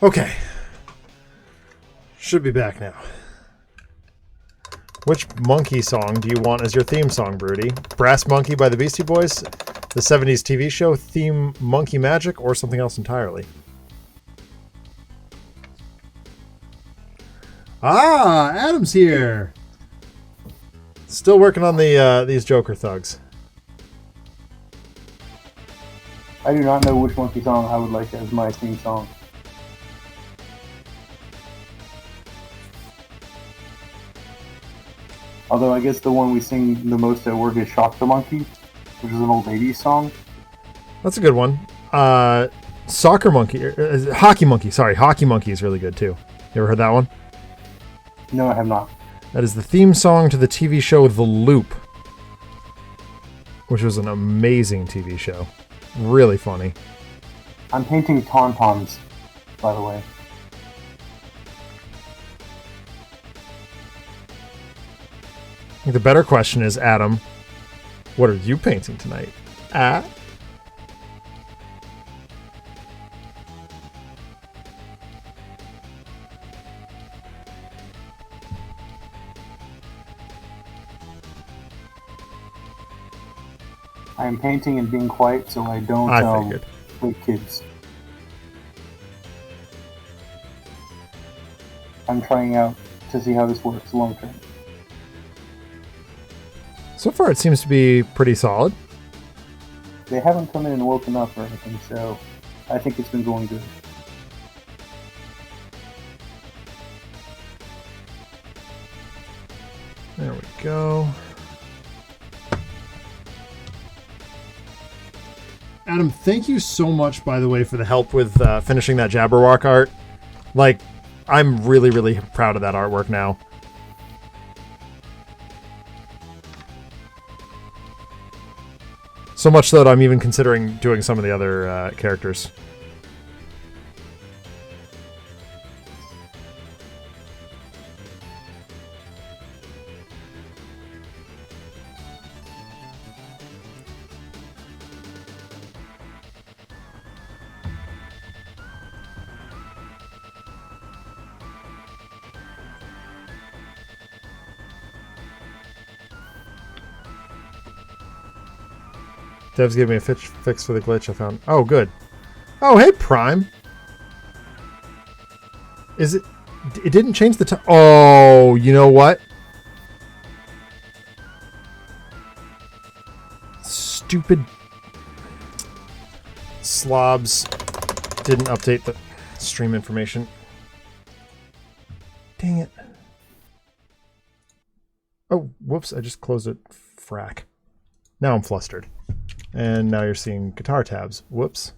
Okay. Should be back now. Which monkey song do you want as your theme song, Broody? Brass Monkey by the Beastie Boys, the 70s TV show theme Monkey Magic, or something else entirely? Ah, Adam's here. Still working on these Joker thugs. I do not know which monkey song I would like as my theme song. Although I guess the one we sing the most at work is Shock the Monkey, which is an old 80s song. That's a good one. Soccer Monkey, Hockey Monkey. Sorry, Hockey Monkey is really good too. You ever heard that one? No, I have not. That is the theme song to the TV show The Loop, which was an amazing TV show. Really funny. I'm painting tauntauns, by the way. I think the better question is, Adam, what are you painting tonight? I am painting and being quiet so I don't wake kids. I'm trying out to see how this works long term. So far, it seems to be pretty solid. They haven't come in and woken up or anything, so I think it's been going good. There we go. Adam, thank you so much, by the way, for the help with finishing that Jabberwock art. Like, I'm really, really proud of that artwork now. So much so that I'm even considering doing some of the other characters. Devs gave me a fix for the glitch I found. Oh, good. Oh, hey, Prime. Is it... It didn't change the time... Oh, you know what? Stupid... slobs didn't update the stream information. Dang it. Oh, whoops. I just closed it. Frack. Now I'm flustered. And now you're seeing guitar tabs. Whoops.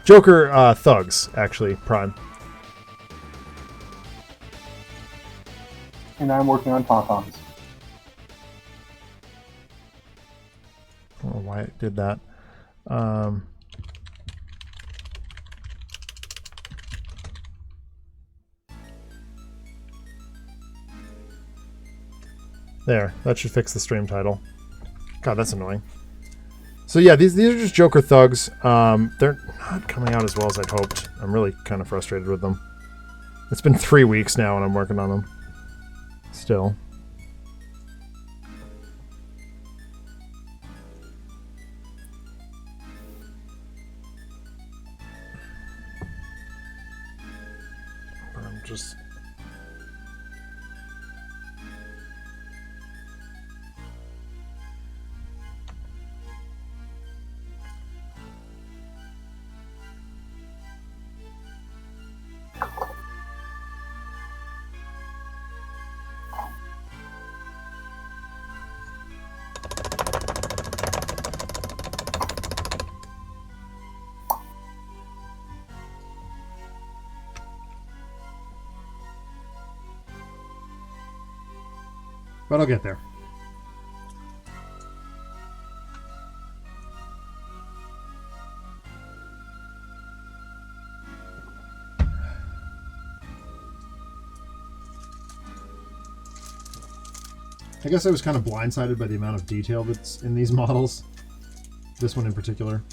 Joker thugs, actually, Prime. And I'm working on tauntauns. I don't know why it did that. There, that should fix the stream title. God, that's annoying. So yeah, these are just Joker thugs. They're not coming out as well as I'd hoped. I'm really kind of frustrated with them. It's been 3 weeks now and I'm working on them. Still. But I'm just... But I'll get there. I guess I was kind of blindsided by the amount of detail that's in these models. This one in particular.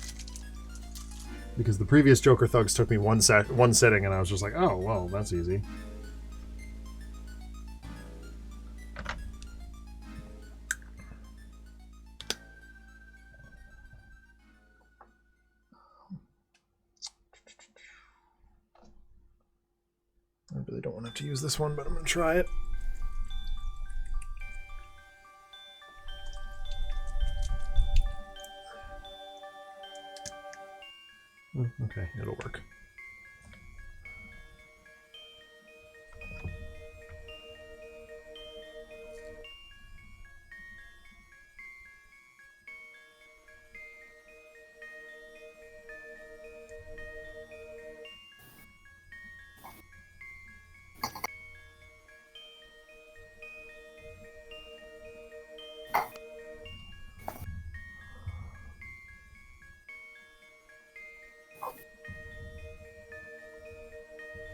Because the previous Joker thugs took me one sitting and I was just like, oh, well, that's easy. I really don't want to have to use this one, but I'm going to try it. Okay, it'll work.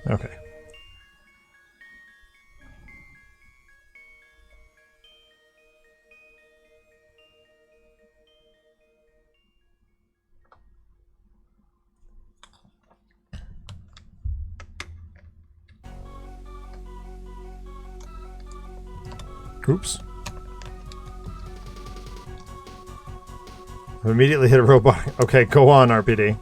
Okay. Oops. I've immediately hit a robot. Okay, go on, RPD.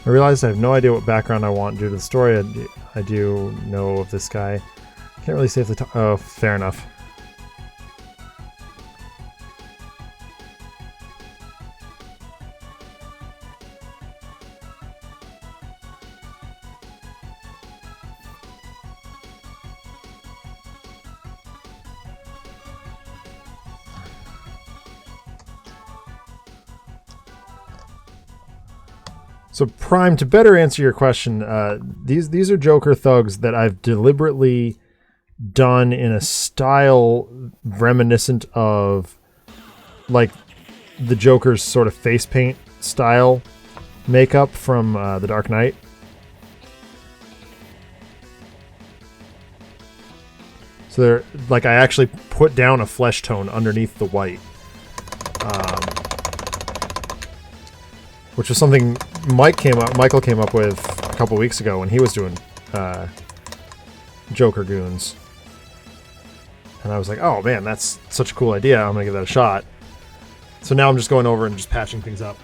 I realized I have no idea what background I want due to the story I do know of this guy. Can't really say if the oh, fair enough. So, Prime, to better answer your question, these are Joker thugs that I've deliberately done in a style reminiscent of, like, the Joker's sort of face paint style makeup from The Dark Knight. So they're like, I actually put down a flesh tone underneath the white, which was something Michael came up with a couple weeks ago when he was doing Joker Goons. And I was like, oh man, that's such a cool idea. I'm going to give that a shot. So now I'm just going over and just patching things up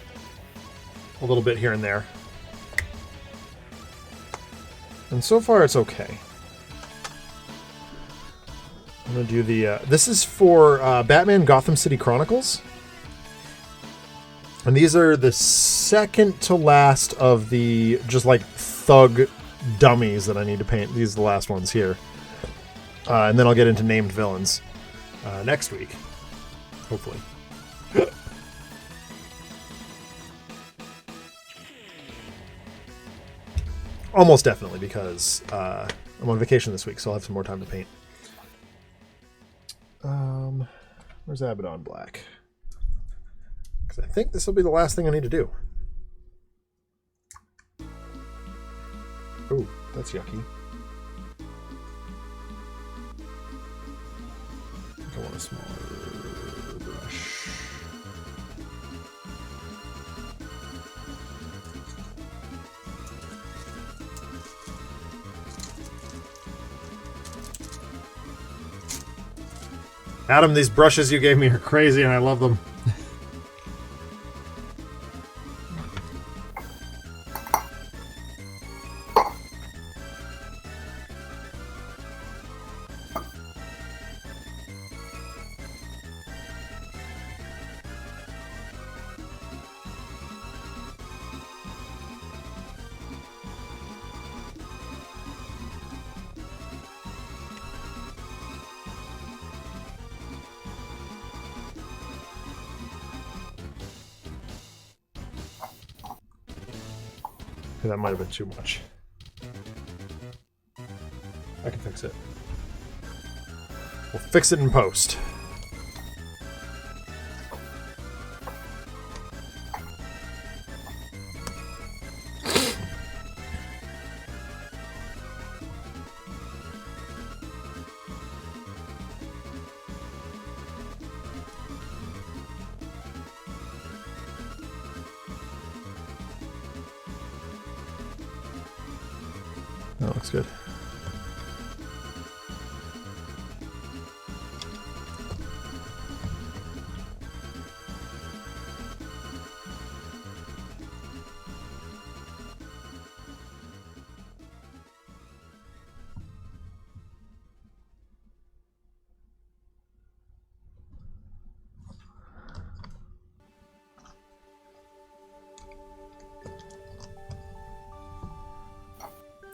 a little bit here and there. And so far it's okay. I'm going to do the... this is for Batman Gotham City Chronicles. And these are the second to last of the just like thug dummies that I need to paint. These are the last ones here. And then I'll get into named villains next week. Hopefully. Almost definitely, because I'm on vacation this week, so I'll have some more time to paint. Where's Abaddon Black? Because I think this will be the last thing I need to do. Oh, that's yucky. I want a smaller brush. Adam, these brushes you gave me are crazy and I love them. That might have been too much. I can fix it. We'll fix it in post. That looks good.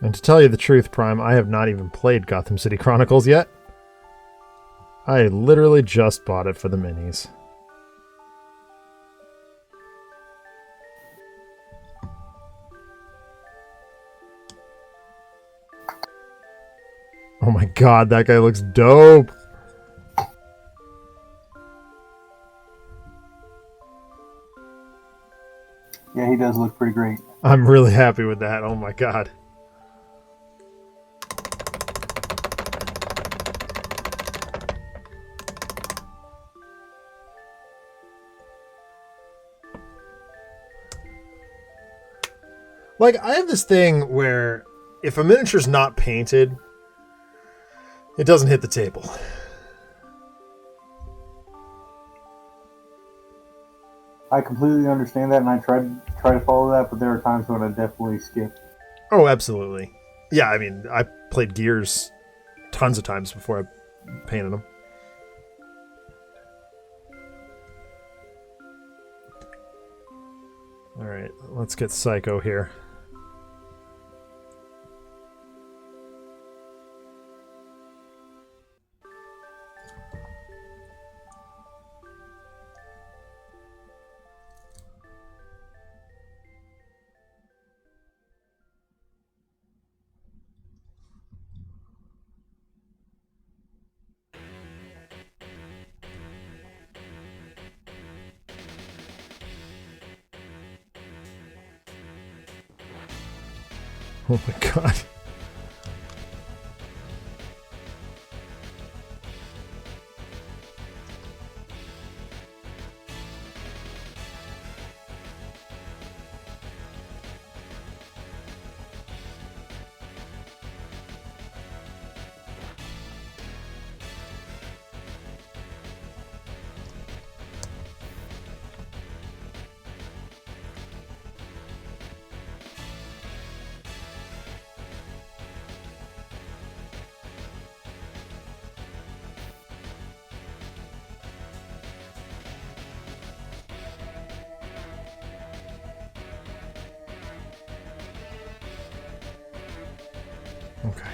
And to tell you the truth, Prime, I have not even played Gotham City Chronicles yet. I literally just bought it for the minis. Oh my god, that guy looks dope! Yeah, he does look pretty great. I'm really happy with that, oh my god. Like, I have this thing where if a miniature's not painted, it doesn't hit the table. I completely understand that, and I try to follow that, but there are times when I definitely skip. Oh, absolutely. Yeah, I mean, I played Gears tons of times before I painted them. Alright, let's get Psycho here. Oh my god. Okay.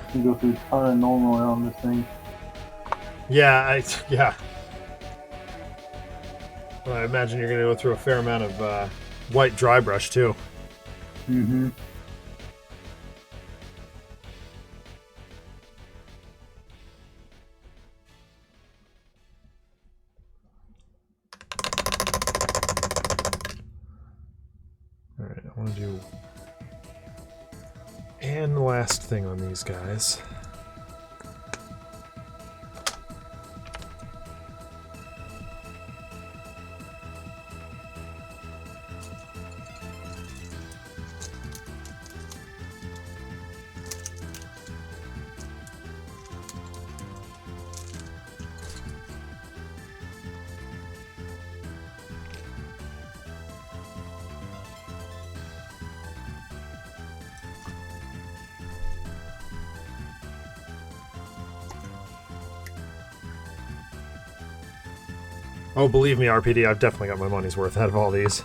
You can go through a ton of normal on this thing. Yeah, yeah. Well, I imagine you're going to go through a fair amount of white dry brush, too. Mm-hmm. All right, I want to do... And the last thing on these guys. Oh, believe me, RPD, I've definitely got my money's worth out of all these.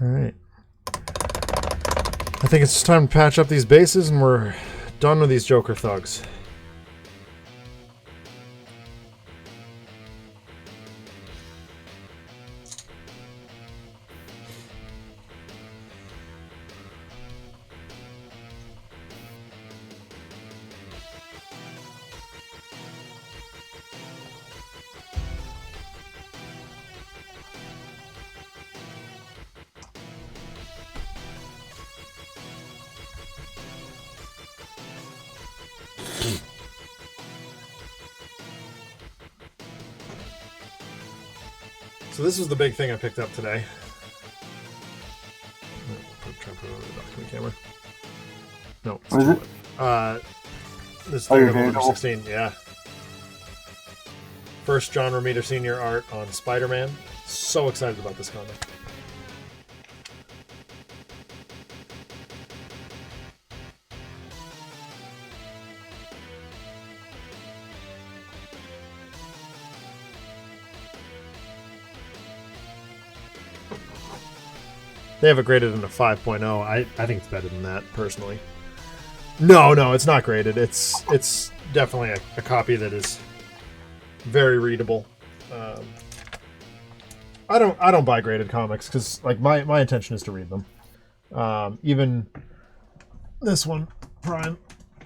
Alright. I think it's time to patch up these bases and we're done with these Joker thugs. So this was the big thing I picked up today. Try to put it on the document camera. No. What is it? This Oh, thing your number vehicle? 16, yeah. First John Romita Sr. art on Spider-Man. So excited about this comic. They have it graded in a 5.0. I think it's better than that, personally. No, it's not graded. It's definitely a copy that is very readable. I don't buy graded comics because like my intention is to read them. Even this one, Prime,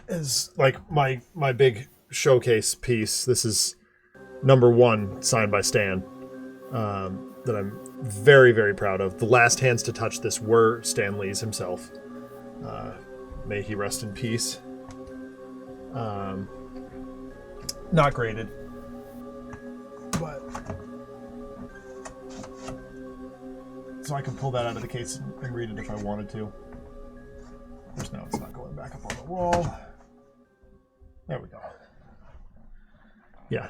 is like my big showcase piece. This is #1 signed by Stan. that I'm very, very proud of. The last hands to touch this were Stan Lee's himself. May he rest in peace. Not graded, but so I can pull that out of the case and read it if I wanted to. Of course, now it's not going back up on the wall. There we go. Yeah.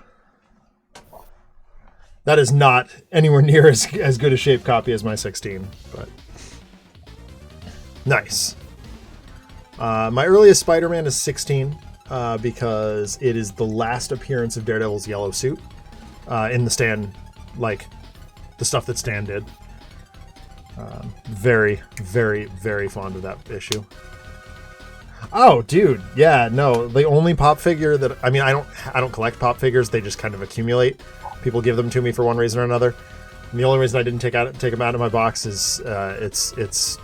That is not anywhere near as good a shape copy as my 16, but nice. My earliest Spider-Man is 16 because it is the last appearance of Daredevil's yellow suit in the Stan, like the stuff that Stan did. Very, very, very fond of that issue. Oh, dude, yeah, no, the only pop figure that I don't collect pop figures; they just kind of accumulate. People give them to me for one reason or another. And the only reason I didn't take them out of my box is it's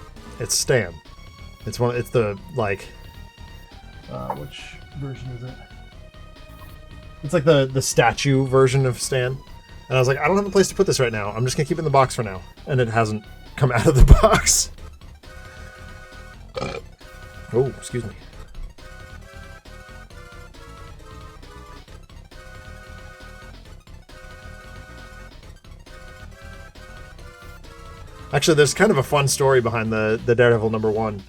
Stan. It's the like which version is it? It's like the statue version of Stan. And I was like, I don't have a place to put this right now. I'm just gonna keep it in the box for now. And it hasn't come out of the box. Oh, excuse me. Actually, there's kind of a fun story behind the Daredevil #1.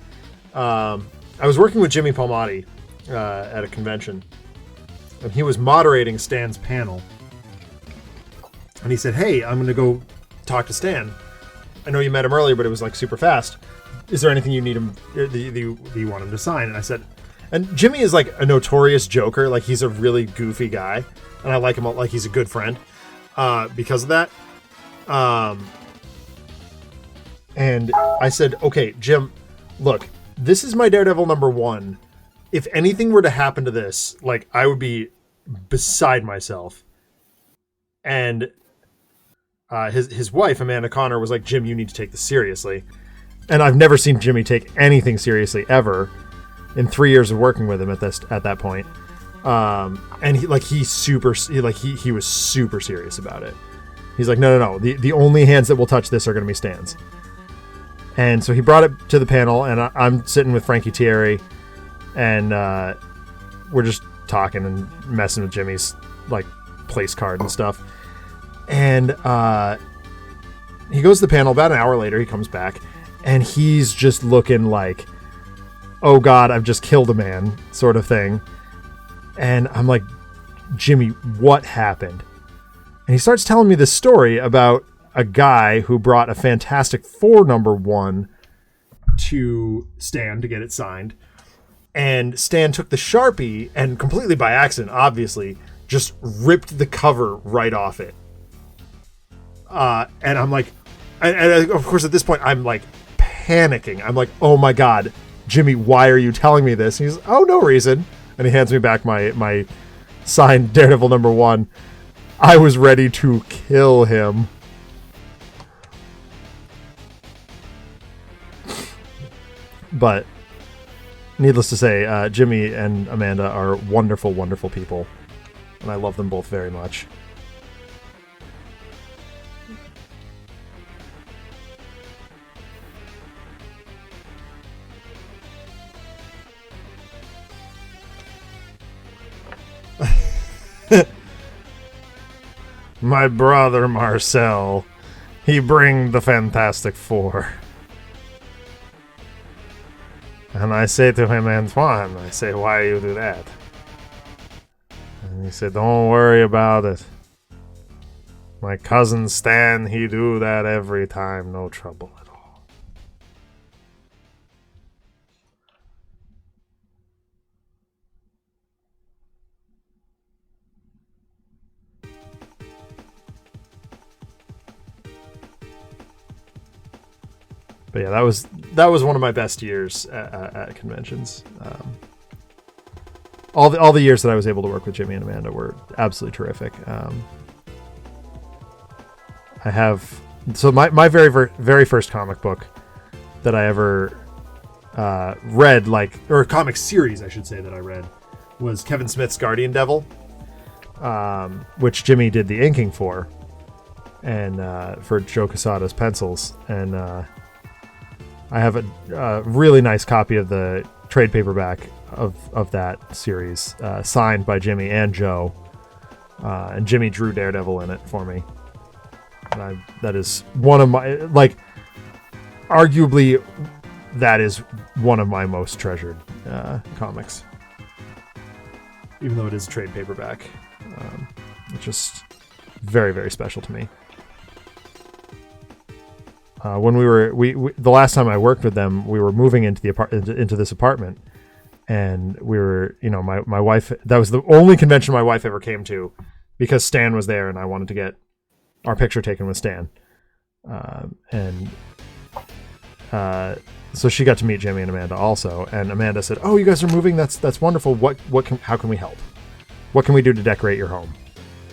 I was working with Jimmy Palmiotti at a convention, and he was moderating Stan's panel. And he said, "Hey, I'm going to go talk to Stan. I know you met him earlier, but it was like super fast. Is there anything you need him? Do you want him to sign?" And I said, and Jimmy is like a notorious joker. Like he's a really goofy guy, and I like him like he's a good friend because of that. And I said, "Okay, Jim, look, this is my Daredevil #1. If anything were to happen to this, like I would be beside myself." And his wife, Amanda Connor, was like, "Jim, you need to take this seriously." And I've never seen Jimmy take anything seriously ever in 3 years of working with him at that point. And he was super serious about it. He's like, no. The only hands that will touch this are going to be Stan's. And so he brought it to the panel, and I'm sitting with Frankie Thierry, and we're just talking and messing with Jimmy's like place card and stuff. And he goes to the panel. About an hour later, he comes back, and he's just looking like, "Oh God, I've just killed a man," sort of thing. And I'm like, "Jimmy, what happened?" And he starts telling me this story about a guy who brought a Fantastic Four #1 to Stan to get it signed. And Stan took the Sharpie and completely by accident, obviously, just ripped the cover right off it. And I'm like, and of course at this point I'm like panicking. I'm like, "Oh my God, Jimmy, why are you telling me this?" And he's, "Oh, no reason." And he hands me back my signed Daredevil #1. I was ready to kill him. But needless to say, Jimmy and Amanda are wonderful, wonderful people. And I love them both very much. My brother Marcel, he bring the Fantastic Four. And I say to him, "Antoine," I say, "why you do that?" And he said, "Don't worry about it. My cousin Stan, he do that every time, no trouble at all." But yeah, that was one of my best years at conventions. All the years that I was able to work with Jimmy and Amanda were absolutely terrific. I have my very first comic book that I ever read, or comic series I should say that I read, was Kevin Smith's Guardian Devil, which Jimmy did the inking for. and for Joe Quesada's pencils, and I have a really nice copy of the trade paperback of that series, signed by Jimmy and Joe, and Jimmy drew Daredevil in it for me. And that is one of my, like, arguably, that is one of my most treasured comics. Even though it is a trade paperback, it's just very, very special to me. When we the last time I worked with them, we were moving into into this apartment, and we were, my wife. That was the only convention my wife ever came to, because Stan was there, and I wanted to get our picture taken with Stan, so she got to meet Jimmy and Amanda also. And Amanda said, "Oh, you guys are moving? That's wonderful. How can we help? What can we do to decorate your home?"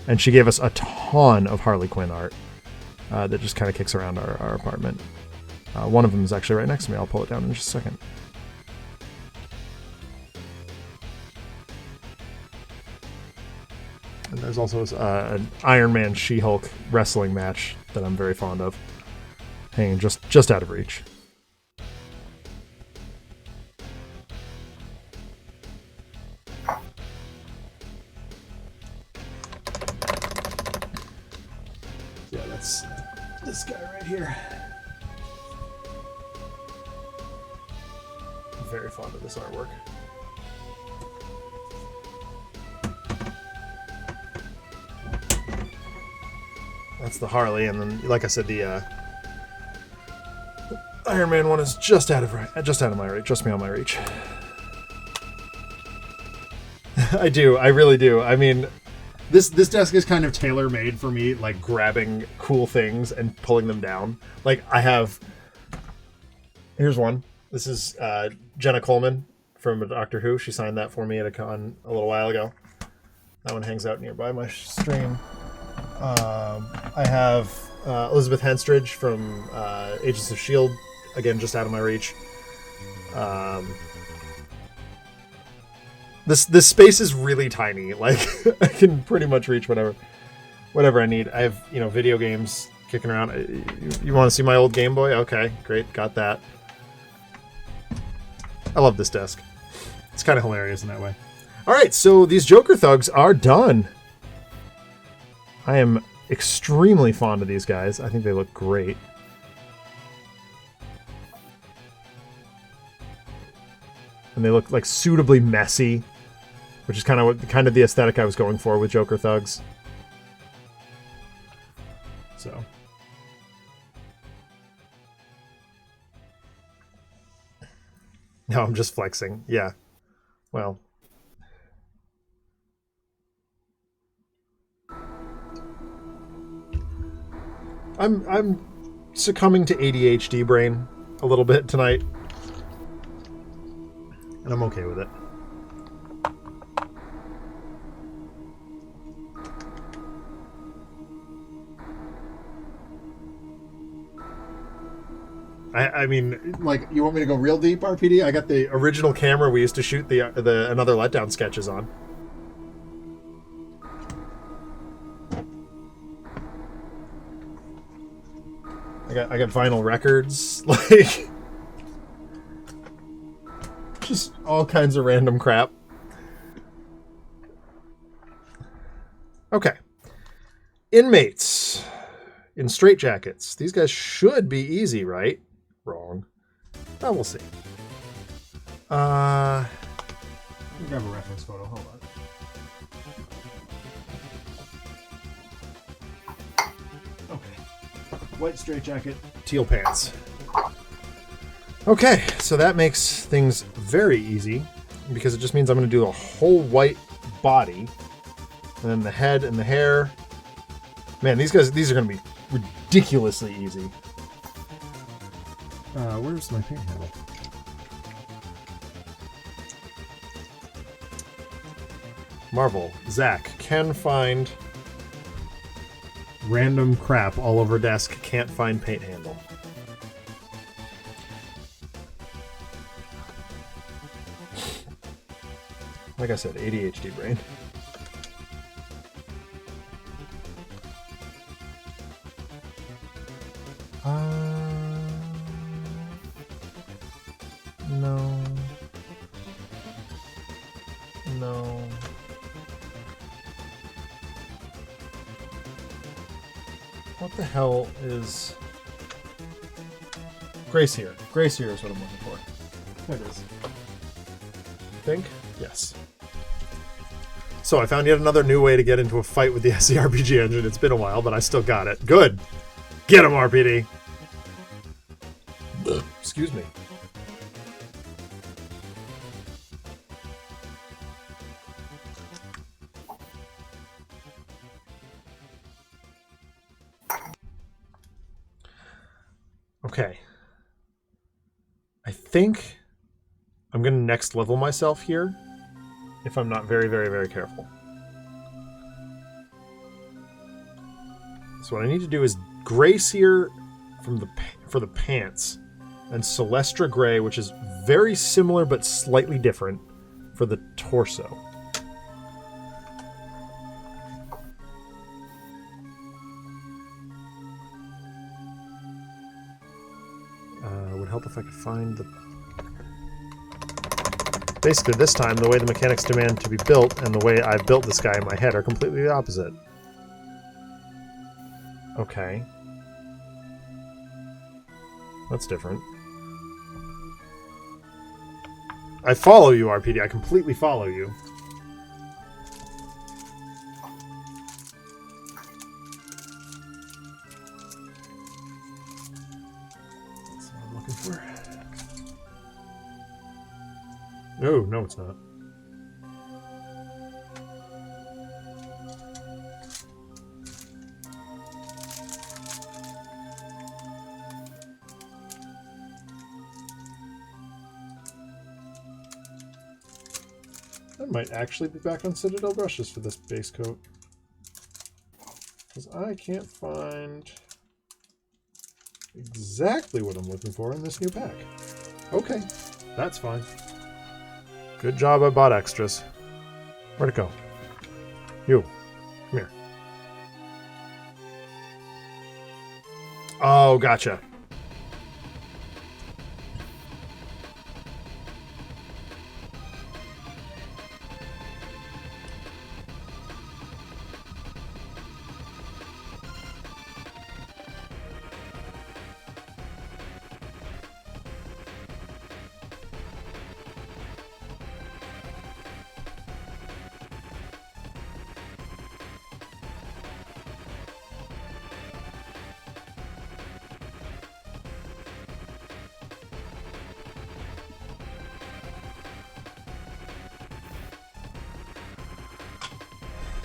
And she gave us a ton of Harley Quinn art that just kind of kicks around our apartment. One of them is actually right next to me. I'll pull it down in just a second. And there's also an Iron Man She-Hulk wrestling match that I'm very fond of, hanging just out of reach. Yeah, that's this guy right here. I'm very fond of this artwork. That's the Harley, and then, like I said, the Iron Man one is just out of my reach, just beyond my reach. I do, I really do. I mean, this desk is kind of tailor-made for me, like grabbing cool things and pulling them down. Like, here's one. This is Jenna Coleman from Doctor Who. She signed that for me at a con a little while ago. That one hangs out nearby my stream. I have Elizabeth Henstridge from Agents of S.H.I.E.L.D., again, just out of my reach. This space is really tiny. Like, I can pretty much reach whatever I need. I have, video games kicking around. You want to see my old Game Boy? Okay, great, got that. I love this desk. It's kind of hilarious in that way. All right, so these Joker thugs are done. I am extremely fond of these guys. I think they look great. And they look like suitably messy, which is kind of the aesthetic I was going for with Joker thugs. So. No, I'm just flexing. Yeah. Well. I'm succumbing to ADHD brain a little bit tonight, and I'm okay with it. I mean, like, you want me to go real deep, RPD? I got the original camera we used to shoot the Another Letdown sketches on. I got vinyl records, like, just all kinds of random crap. Okay. Inmates in straitjackets. These guys should be easy, right? Wrong. Well, we'll see. Let me grab a reference photo. Hold on. White straitjacket, teal pants. Okay, so that makes things very easy, because it just means I'm going to do a whole white body, and then the head and the hair. Man, these are going to be ridiculously easy. Where's my paint handle? Marvel, Zach can find random crap all over desk, can't find paint handle. Like I said, ADHD brain. the hell is... Gracier. Gracier is what I'm looking for. There it is. Think? Yes. So I found yet another new way to get into a fight with the SCRPG engine. It's been a while, but I still got it. Good! Get him, RPD! Excuse me. Okay. I think I'm going to next level myself here if I'm not very, very, very careful. So what I need to do is Gracier for the pants and Celestra Gray, which is very similar but slightly different, for the torso. Would help if I could find the... Basically, this time, the way the mechanics demand to be built and the way I've built this guy in my head are completely the opposite. Okay. That's different. I follow you, RPD. I completely follow you. That's what I'm looking for. No, no, it's not. I might actually be back on Citadel brushes for this base coat. Because I can't find exactly what I'm looking for in this new pack. Okay, that's fine. Good job, I bought extras. Where'd it go? You. Come here. Oh, gotcha.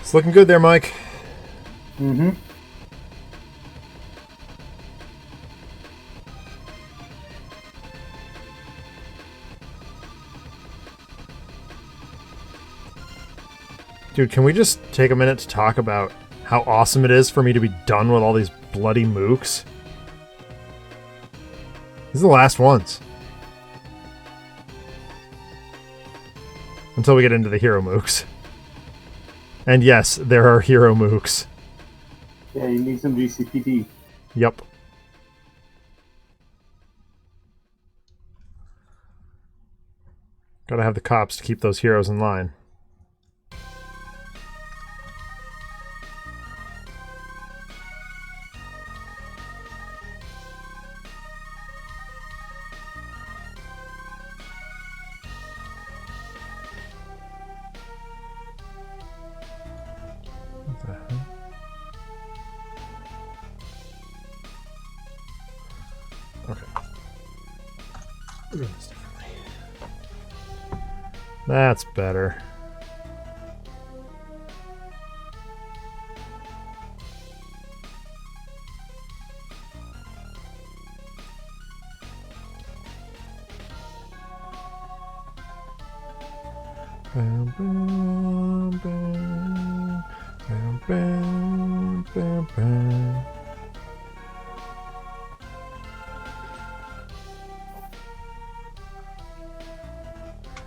It's looking good there, Mike. Mm-hmm. Dude, can we just take a minute to talk about how awesome it is for me to be done with all these bloody mooks? These are the last ones. Until we get into the hero mooks. And yes, there are hero mooks. Yeah, you need some GCPD. Yep. Gotta have the cops to keep those heroes in line. Okay. We're doing this differently. That's better. Bam, bam, bam, bam, bam, bam, bam.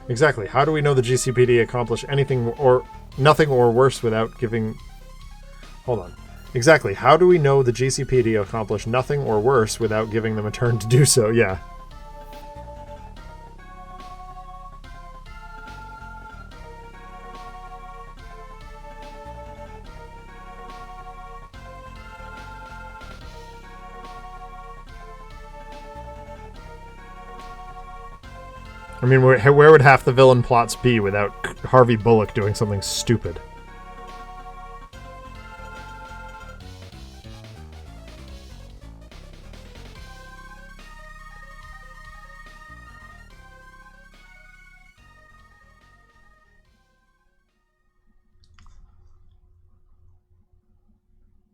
Exactly. How do we know the GCPD accomplished anything or nothing or worse without giving... Hold on. Exactly. How do we know the GCPD accomplished nothing or worse without giving them a turn to do so? Yeah. I mean, where would half the villain plots be without Harvey Bullock doing something stupid?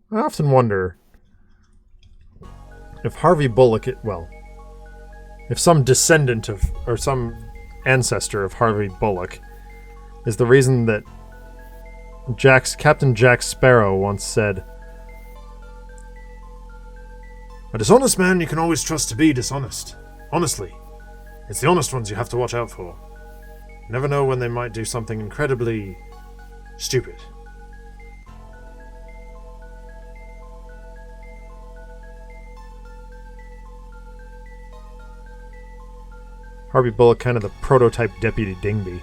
I often wonder if Harvey Bullock, if some descendant of, or some ancestor of Harvey Bullock is the reason that Captain Jack Sparrow once said, "A dishonest man you can always trust to be dishonest. Honestly, it's the honest ones you have to watch out for. You never know when they might do something incredibly stupid." Harvey Bullock, kind of the prototype Deputy Dingby.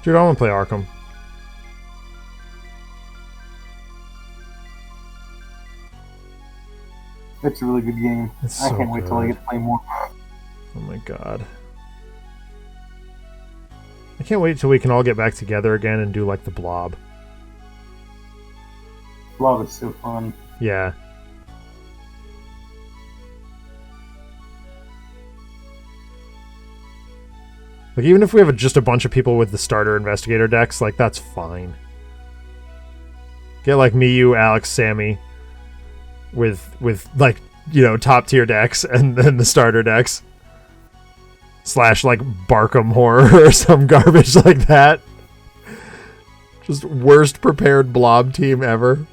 Dude, I want to play Arkham. It's a really good game. I can't wait till I get to play more. Oh my god. I can't wait till we can all get back together again and do like the Blob. Blob is so fun. Yeah. Like, even if we have just a bunch of people with the starter investigator decks, like, that's fine. Get like me, you, Alex, Sammy with like, you know, top tier decks and then the starter decks. / like Barkham Horror or some garbage like that. Just worst prepared blob team ever.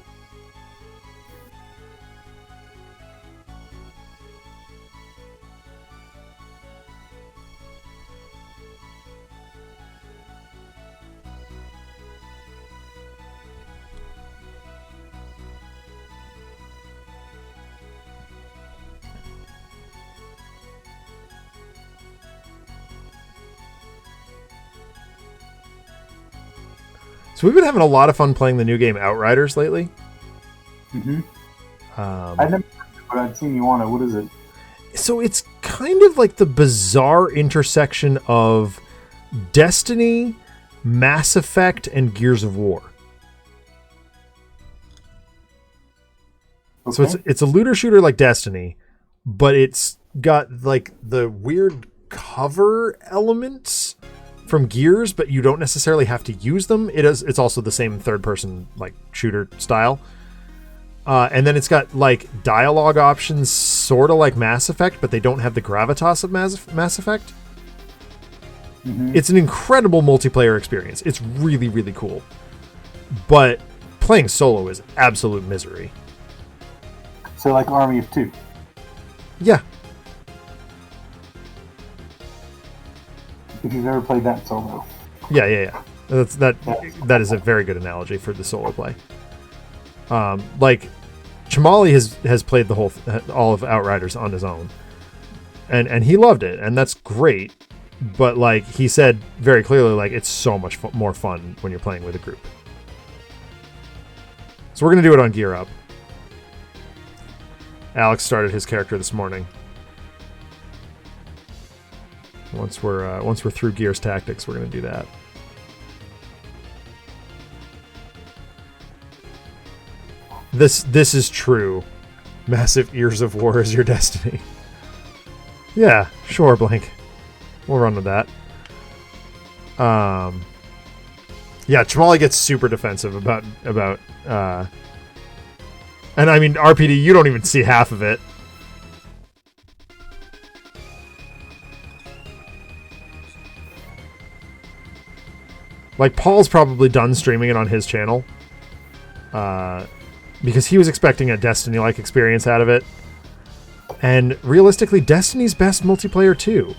So we've been having a lot of fun playing the new game Outriders lately. Mm-hmm. I've never heard of it, but I've seen you on it. What is it? So it's kind of like the bizarre intersection of Destiny, Mass Effect, and Gears of War. Okay. So it's a looter shooter like Destiny, but it's got like the weird cover elements from Gears, but you don't necessarily have to use them. It's also the same third person like shooter style. And then it's got like dialogue options sort of like Mass Effect, but they don't have the gravitas of Mass Effect. Mm-hmm. It's an incredible multiplayer experience. It's really, really cool. But playing solo is absolute misery. So like Army of Two. Yeah. If you've ever played that solo. Yeah. That is a very good analogy for the solo play. Like Chamali has played all of Outriders on his own, and he loved it, and that's great. But like he said very clearly, like it's so much more fun when you're playing with a group. So we're gonna do it on Gear Up. Alex started his character this morning. Once we're through Gears Tactics, we're gonna do that. This is true. Massive Ears of War is your destiny. Yeah, sure, Blink. We'll run with that. Yeah, Chamali gets super defensive about and I mean RPD, you don't even see half of it. Like, Paul's probably done streaming it on his channel. Because he was expecting a Destiny-like experience out of it. And realistically, Destiny's best multiplayer too.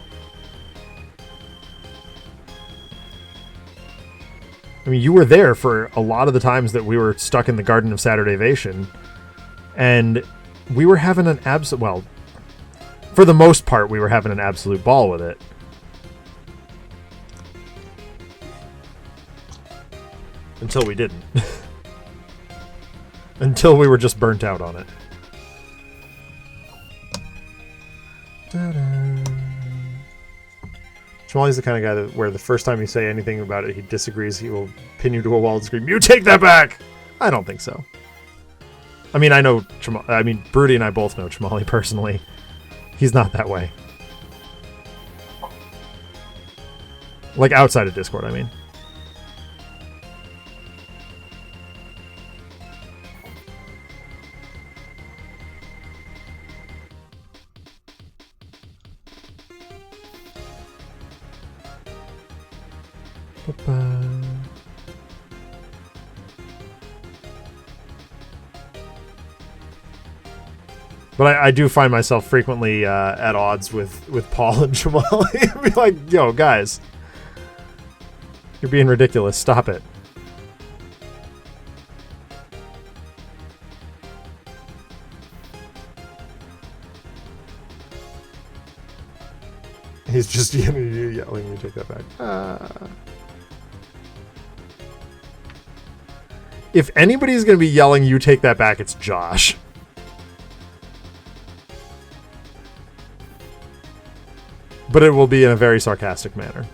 I mean, you were there for a lot of the times that we were stuck in the Garden of Saturdayvation, and we were having an well, for the most part, we were having an absolute ball with it. Until we didn't. Until we were just burnt out on it. Jamali's the kind of guy that where the first time you say anything about it, he disagrees, he will pin you to a wall and scream, "You take that back!" I don't think so. I mean, I know Broody and I both know Jamali personally. He's not that way. Like outside of Discord, I mean. But I do find myself frequently at odds with Paul and Jamali. Be like, yo, guys, you're being ridiculous. Stop it. He's just yelling, you take that back. If anybody's going to be yelling, you take that back, it's Josh. But it will be in a very sarcastic manner.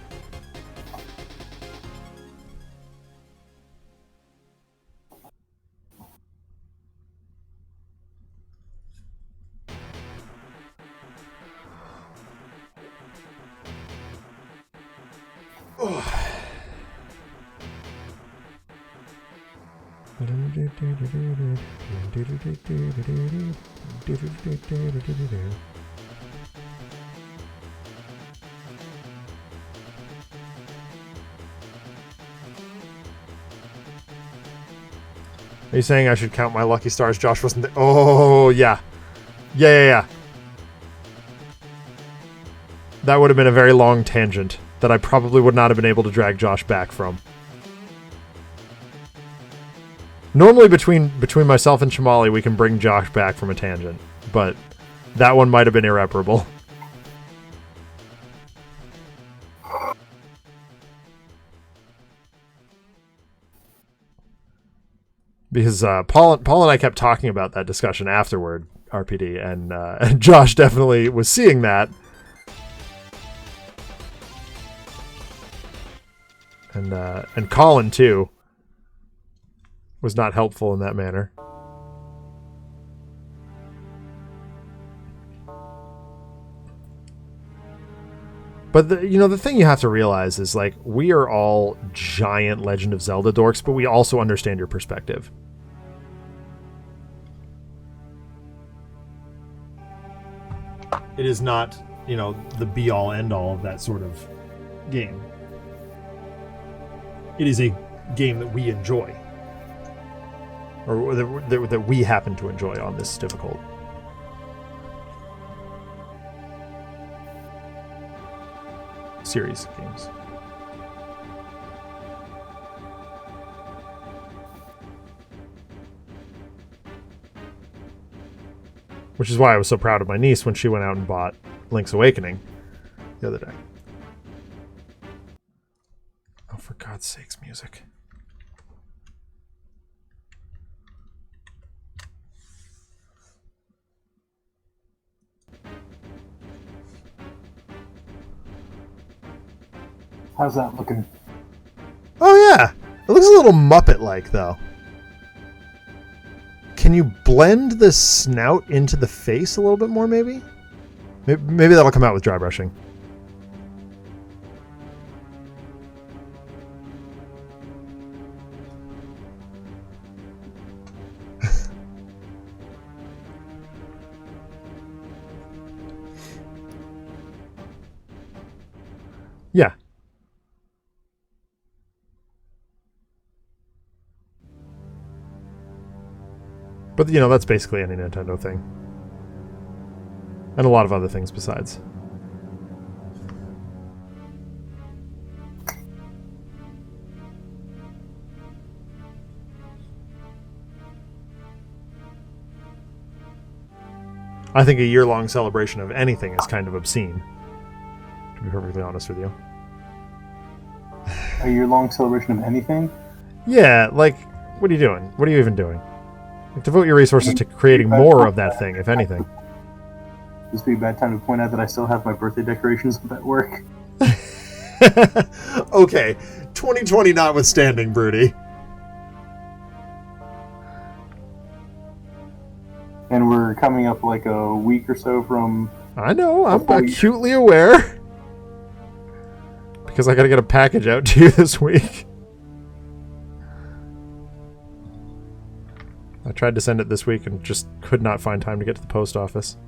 Are you saying I should count my lucky stars? Josh wasn't there. Oh, yeah. Yeah. That would have been a very long tangent that I probably would not have been able to drag Josh back from. Normally between myself and Jamali, we can bring Josh back from a tangent, but that one might have been irreparable. Because Paul and I kept talking about that discussion afterward, RPD, and Josh definitely was seeing that. And Colin, too, was not helpful in that manner. But the thing you have to realize is, like, we are all giant Legend of Zelda dorks, but we also understand your perspective. It is not, the be-all, end-all of that sort of game. It is a game that we enjoy. Or that we happen to enjoy on this difficult. Series of games. Which is why I was so proud of my niece when she went out and bought Link's Awakening the other day. Oh, for God's sakes, music. How's that looking? Oh, yeah. It looks a little Muppet-like, though. Can you blend the snout into the face a little bit more, maybe? Maybe that'll come out with dry brushing. Yeah. But, that's basically any Nintendo thing. And a lot of other things besides. I think a year-long celebration of anything is kind of obscene, to be perfectly honest with you. A year-long celebration of anything? Yeah, like, what are you doing? What are you even doing? Like, devote your resources to creating more of that thing, if anything. This would be a bad time to point out that I still have my birthday decorations up at work. Okay, 2020 notwithstanding, Broody. And we're coming up like a week or so from... I know, I'm acutely aware. Because I gotta get a package out to you this week. I tried to send it this week and just could not find time to get to the post office.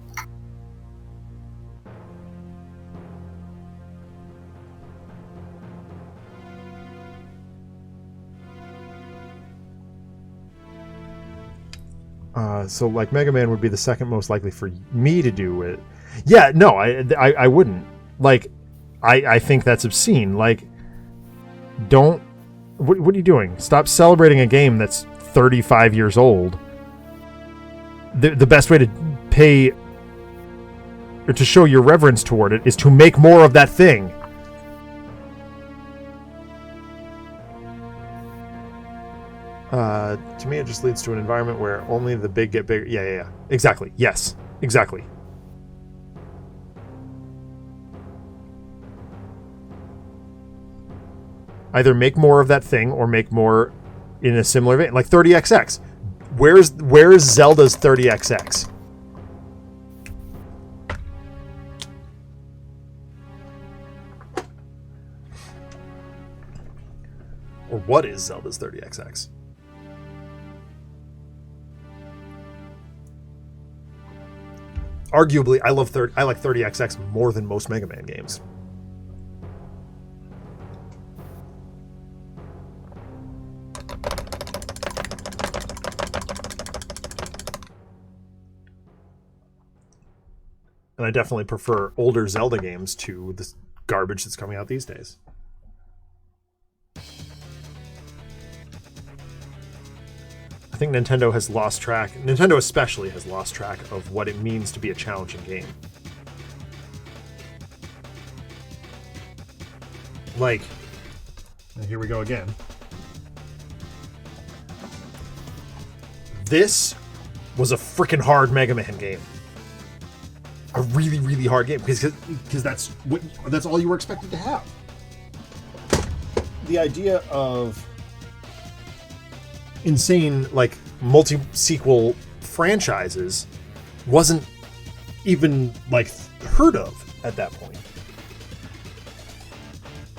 So like Mega Man would be the second most likely for me to do it. Yeah, no, I wouldn't. Like, I think that's obscene. Like, don't. What are you doing? Stop celebrating a game that's 35 years old. The best way to pay or to show your reverence toward it is to make more of that thing. To me, it just leads to an environment where only the big get bigger. Yeah. Exactly. Yes. Exactly. Either make more of that thing or make more in a similar vein. Like 30XX. Where's Zelda's 30XX? Or what is Zelda's 30XX? Arguably, I like 30XX more than most Mega Man games. And I definitely prefer older Zelda games to the garbage that's coming out these days. I think Nintendo has lost track. Nintendo especially has lost track of what it means to be a challenging game. Like, and here we go again. This was a freaking hard Mega Man game. A really, really hard game because that's all you were expected to have. The idea of insane, like, multi-sequel franchises wasn't even, like, heard of at that point.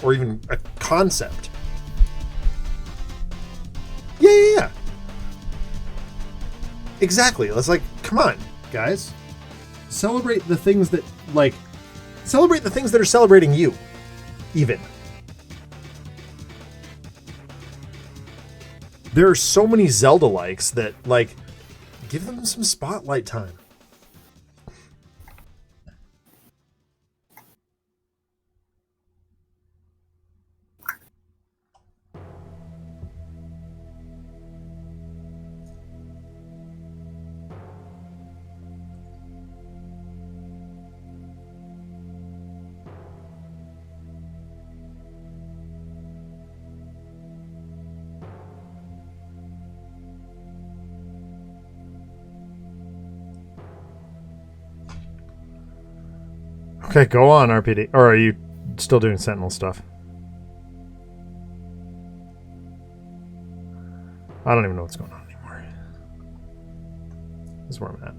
Or even a concept. Yeah. Exactly. It's like, come on, guys. Celebrate the things that, like, celebrate the things that are celebrating you, even. There are so many Zelda likes that, like, give them some spotlight time. Okay, go on, RPD. Or are you still doing Sentinel stuff? I don't even know what's going on anymore. This is where I'm at.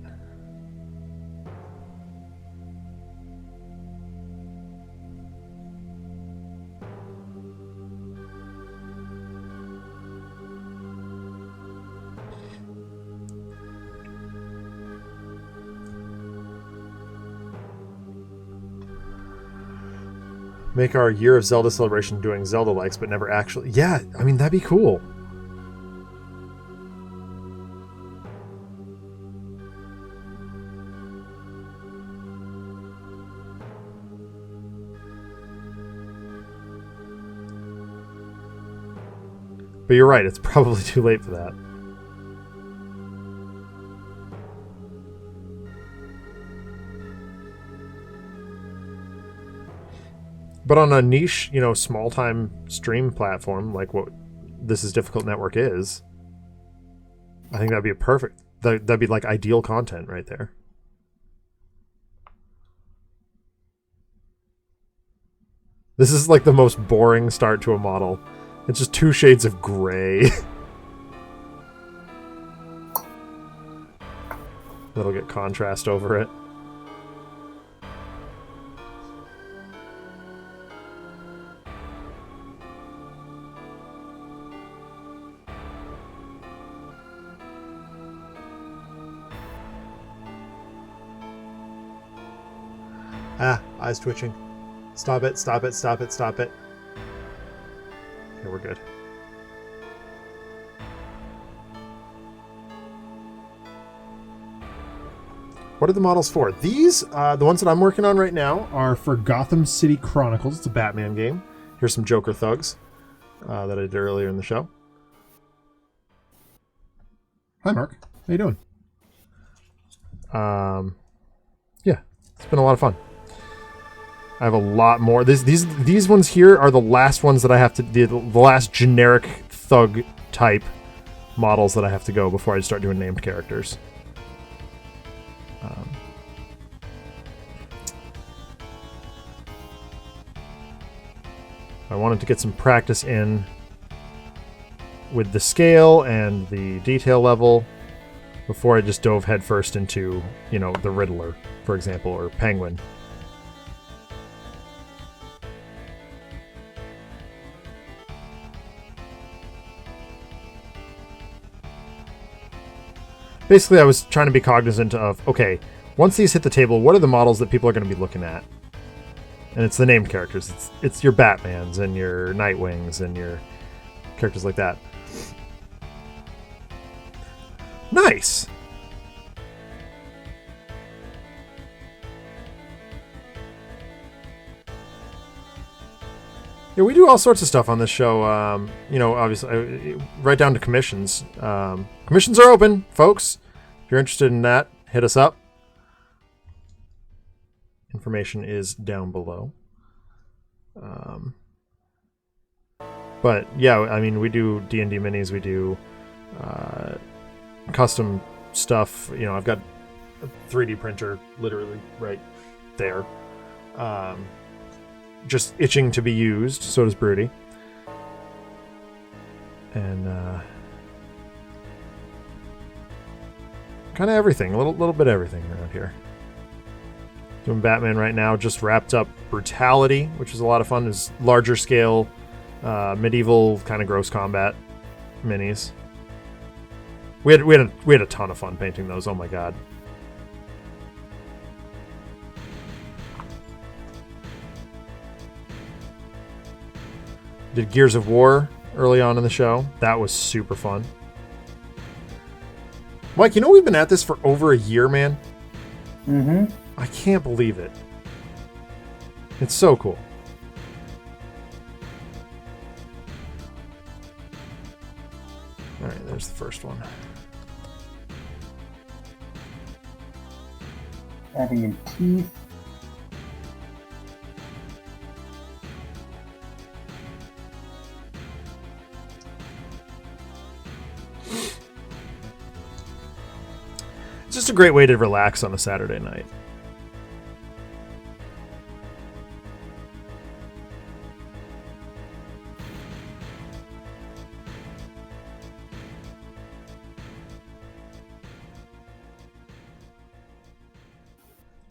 Make our Year of Zelda celebration doing Zelda likes, but never actually. Yeah, I mean, that'd be cool. But you're right, it's probably too late for that. But on a niche, small time stream platform like what This Is Difficult Network is, I think that'd be that'd be like ideal content right there. This is like the most boring start to a model. It's just 2 shades of gray. That'll get contrast over it. Eyes twitching. Stop it, stop it, stop it, stop it. Okay, we're good. What are the models for? These, the ones that I'm working on right now, are for Gotham City Chronicles. It's a Batman game. Here's some Joker thugs that I did earlier in the show. Hi, Mark. How you doing? Yeah, it's been a lot of fun. I have a lot more. These ones here are the last ones that I have to... The last generic thug type models that I have to go before I start doing named characters. I wanted to get some practice in with the scale and the detail level before I just dove headfirst into, the Riddler, for example, or Penguin. Basically, I was trying to be cognizant of, okay, once these hit the table, what are the models that people are going to be looking at? And it's the named characters. It's your Batmans and your Nightwings and your characters like that. Nice! Yeah, we do all sorts of stuff on this show. Obviously, right down to commissions. Commissions are open, folks. If you're interested in that, hit us up. Information is down below. But yeah, I mean, we do D&D minis. We do custom stuff. I've got a 3D printer literally right there. Just itching to be used. So does Broody. And kind of everything. A little bit of everything around here. Doing Batman right now. Just wrapped up Brutality, which is a lot of fun. Is larger scale, medieval kind of gross combat minis. We had a ton of fun painting those. Oh my god. Did Gears of War early on in the show. That was super fun. Mike, we've been at this for over a year, man. Mm-hmm. I can't believe it. It's so cool. All right, there's the first one. Adding in teeth. It's just a great way to relax on a Saturday night.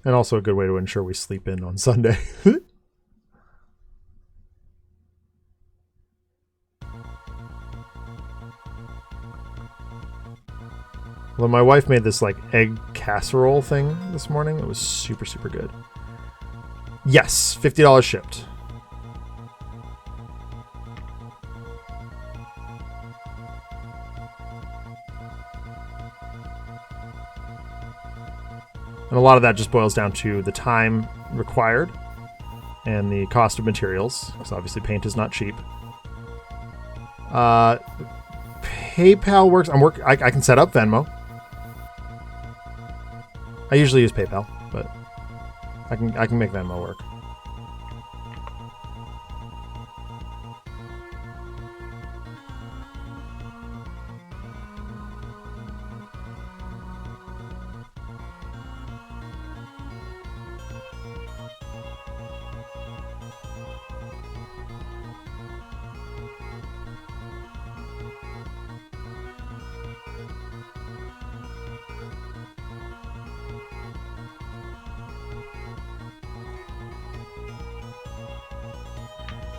And also a good way to ensure we sleep in on Sunday. Well, my wife made this like egg casserole thing this morning. It was super, super good. Yes, $50 shipped. And a lot of that just boils down to the time required and the cost of materials, because obviously paint is not cheap. PayPal works. I can set up Venmo. I usually use PayPal, but I can make Venmo work.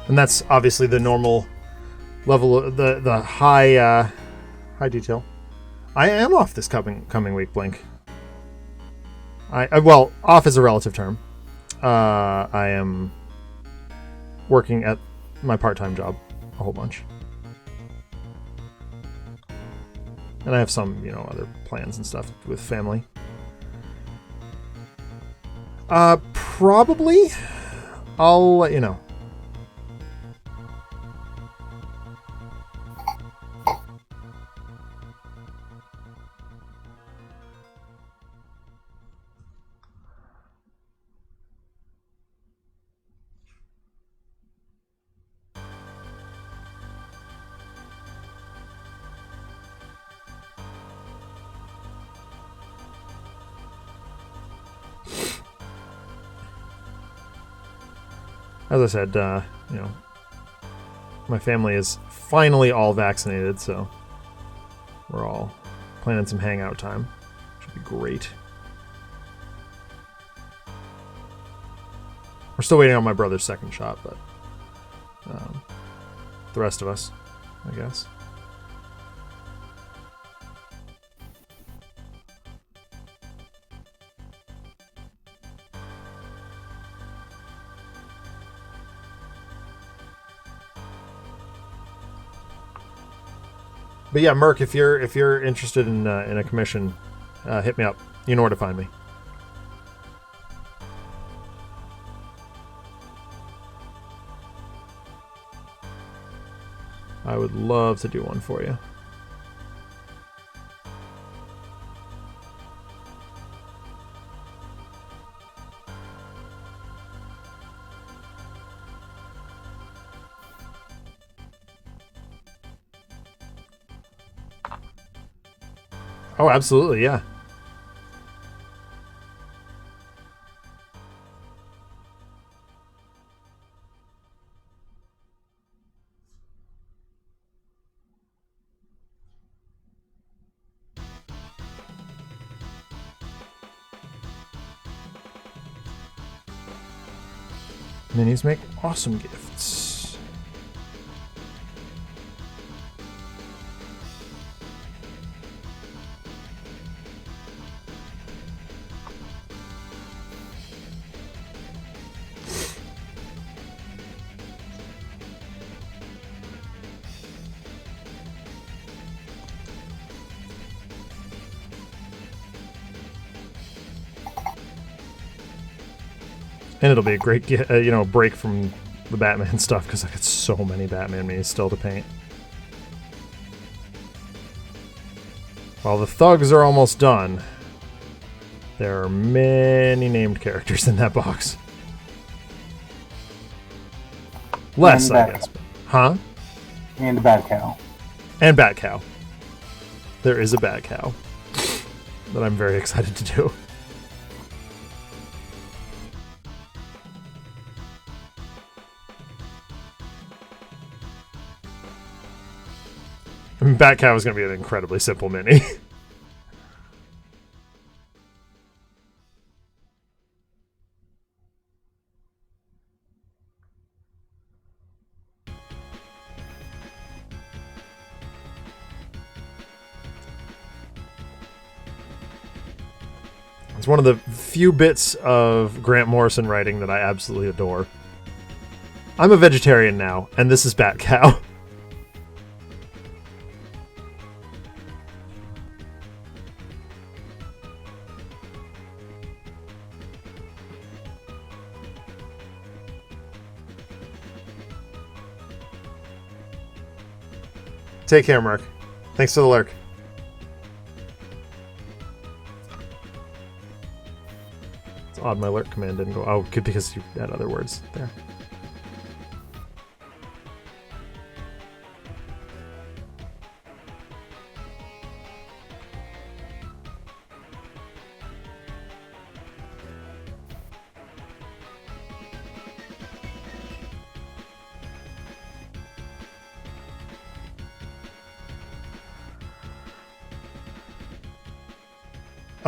And that's obviously the normal level of the high detail. I am off this coming week, Blink. Well, off is a relative term. I am working at my part-time job a whole bunch. And I have some, other plans and stuff with family. Probably. I'll let you know. As I said, my family is finally all vaccinated, so we're all planning some hangout time. Should be great. We're still waiting on my brother's second shot, but the rest of us, I guess. But yeah, Merc, if you're interested in a commission, hit me up. You know where to find me. I would love to do one for you. Oh, absolutely, yeah. Minis make awesome gifts. And it'll be a great, break from the Batman stuff, because I got so many Batman minis still to paint. While the thugs are almost done, there are many named characters in that box. Less, I guess. Huh? And a Bat Cow. And Bat Cow. There is a Bat Cow that I'm very excited to do. Bat Cow is going to be an incredibly simple mini. It's one of the few bits of Grant Morrison writing that I absolutely adore. I'm a vegetarian now, and this is Bat Cow. Take care, Mark. Thanks for the lurk. It's odd my lurk command didn't go. Oh, good, because you had other words there.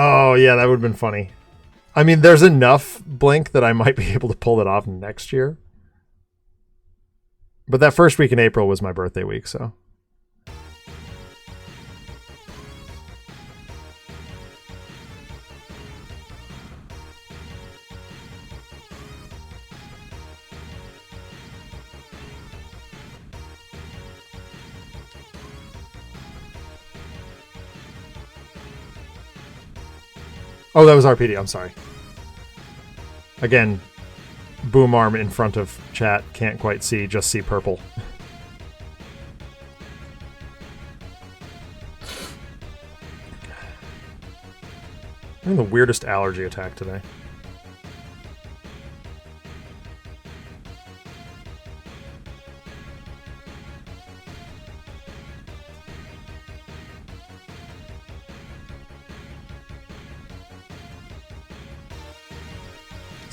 Oh, yeah, that would have been funny. I mean, there's enough Blink that I might be able to pull it off next year. But that first week in April was my birthday week, so. Oh, that was RPD. I'm sorry. Again, boom arm in front of chat. Can't quite see. Just see purple. I'm in the weirdest allergy attack today.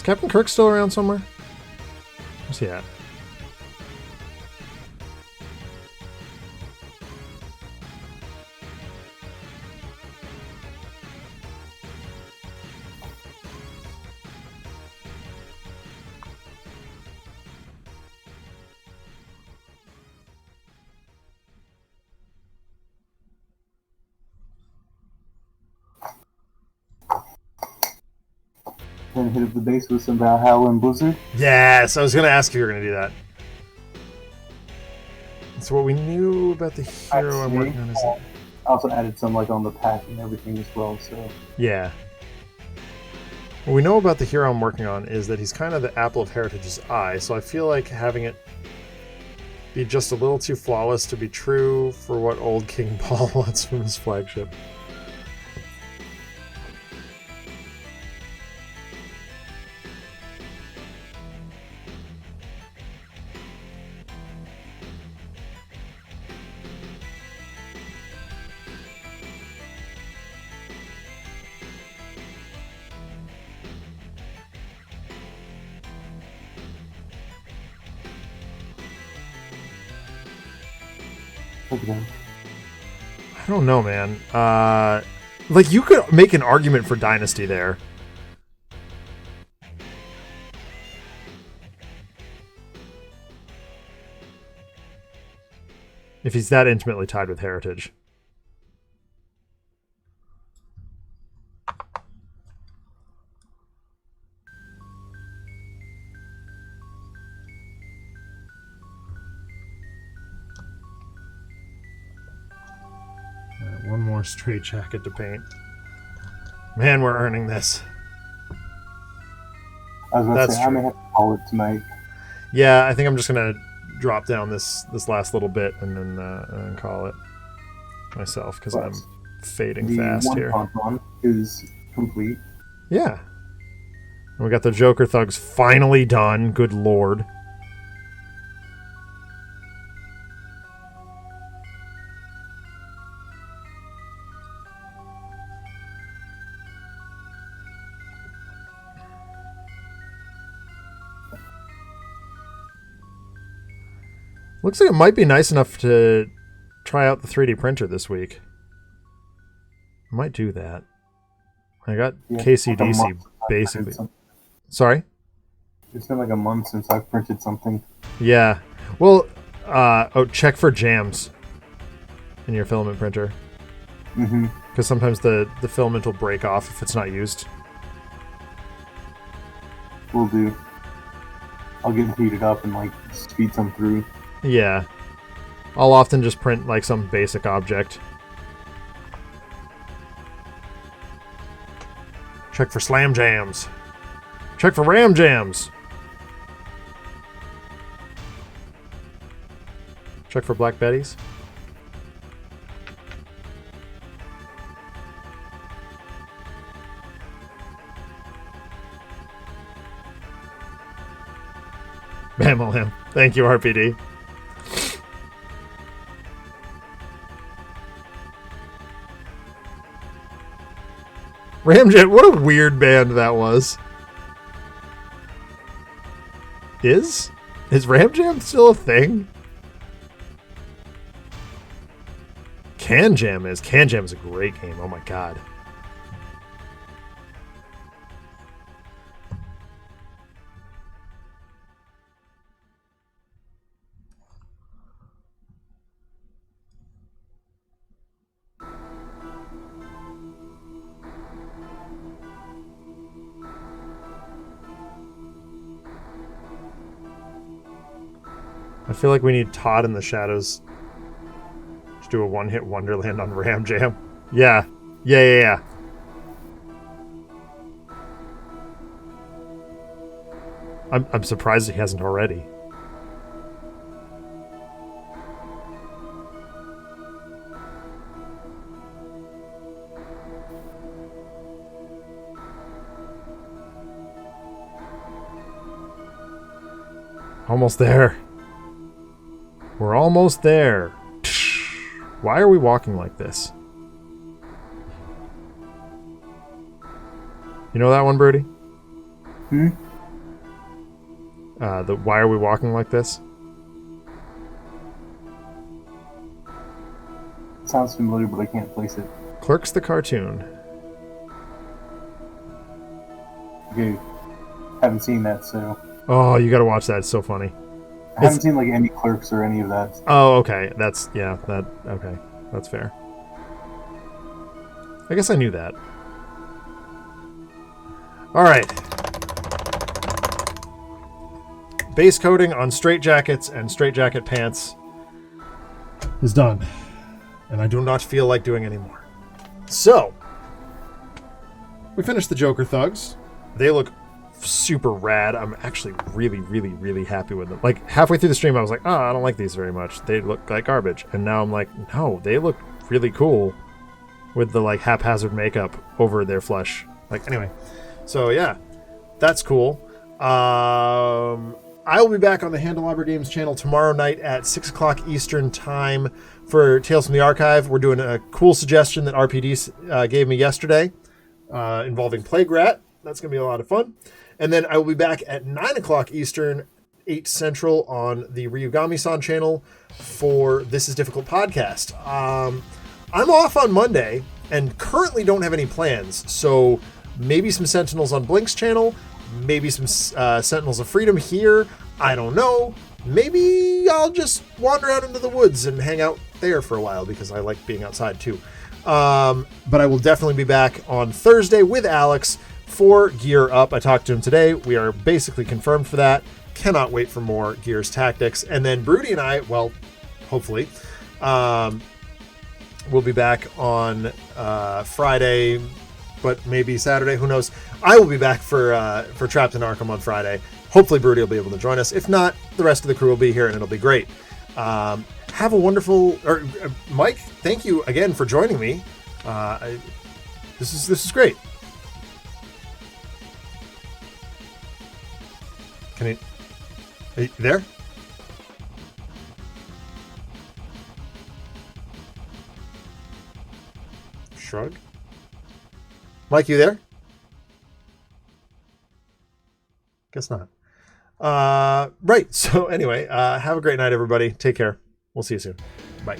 Captain Kirk still around somewhere? Where's he at? Gonna hit up the base with some Valhalla and Blizzard. Yes, I was going to ask if you were going to do that. So what we knew about the hero I'm working on is that... I also added some like on the pack and everything as well, so... Yeah. What we know about the hero I'm working on is that he's kind of the apple of Heritage's eye, so I feel like having it be just a little too flawless to be true for what old King Paul wants from his flagship. I don't know, man. Like, you could make an argument for Dynasty there. If he's that intimately tied with Heritage. One more straight jacket to paint. Man, we're earning this. I was about to say, I may have to call it tonight. Yeah, I think I'm just going to drop down this last little bit and then call it myself, because I'm fading fast here. The one is complete. Yeah. And we got the Joker Thugs finally done. Good lord. Looks like it might be nice enough to try out the 3D printer this week. I might do that. I got KCDC basically. Sorry? It's been like a month since I've printed something. Yeah. Well, check for jams in your filament printer. Mm-hmm. Because sometimes the filament will break off if it's not used. Will do. I'll get them heated up and like speed some through. Yeah. I'll often just print like some basic object. Check for slam jams. Check for ram jams. Check for Black Betties. Bam. Thank you, RPD. Ram Jam, what a weird band that was. Is Ram Jam still a thing? Can Jam is a great game. Oh my god. I feel like we need Todd in the shadows to do a one-hit Wonderland on Ram Jam. Yeah. Yeah. I'm surprised he hasn't already. Almost there. We're almost there. Why are we walking like this? You know that one, Birdie? Why are we walking like this? Sounds familiar, but I can't place it. Clerks the cartoon. Okay. Haven't seen that, so... Oh, you gotta watch that. It's so funny. I haven't seen like any Clerks or any of that. Oh, okay. Okay. That's fair. I guess I knew that. All right. Base coating on straitjackets and straitjacket pants is done. And I do not feel like doing any more. So, we finished the Joker Thugs. They look super rad. I'm actually really happy with them. Like, halfway through the stream, I was like, oh, I don't like these very much. They look like garbage. And now I'm like, no, they look really cool with the, like, haphazard makeup over their flesh. Like, anyway. So, yeah. That's cool. I will be back on the Handelabra Games channel tomorrow night at 6 o'clock Eastern Time for Tales from the Archive. We're doing a cool suggestion that RPD gave me yesterday involving Plague Rat. That's going to be a lot of fun. And then I will be back at 9 o'clock Eastern, 8 Central on the Ryugami-san channel for This Is Difficult podcast. I'm off on Monday and currently don't have any plans. So maybe some Sentinels on Blink's channel, maybe some Sentinels of Freedom here. I don't know. Maybe I'll just wander out into the woods and hang out there for a while because I like being outside too. But I will definitely be back on Thursday with Alex for Gear Up. I talked to him today. We are basically confirmed for that. Cannot wait for more Gears Tactics. And then Broody and I, well, hopefully, we'll be back on Friday, but maybe Saturday. Who knows? I will be back for Trapped in Arkham on Friday. Hopefully Broody will be able to join us. If not, the rest of the crew will be here and it'll be great. Have a wonderful... Mike, thank you again for joining me. This is great. Are you there? Shrug. Mike, you there? Guess not. Right. So anyway, have a great night, everybody. Take care. We'll see you soon. Bye.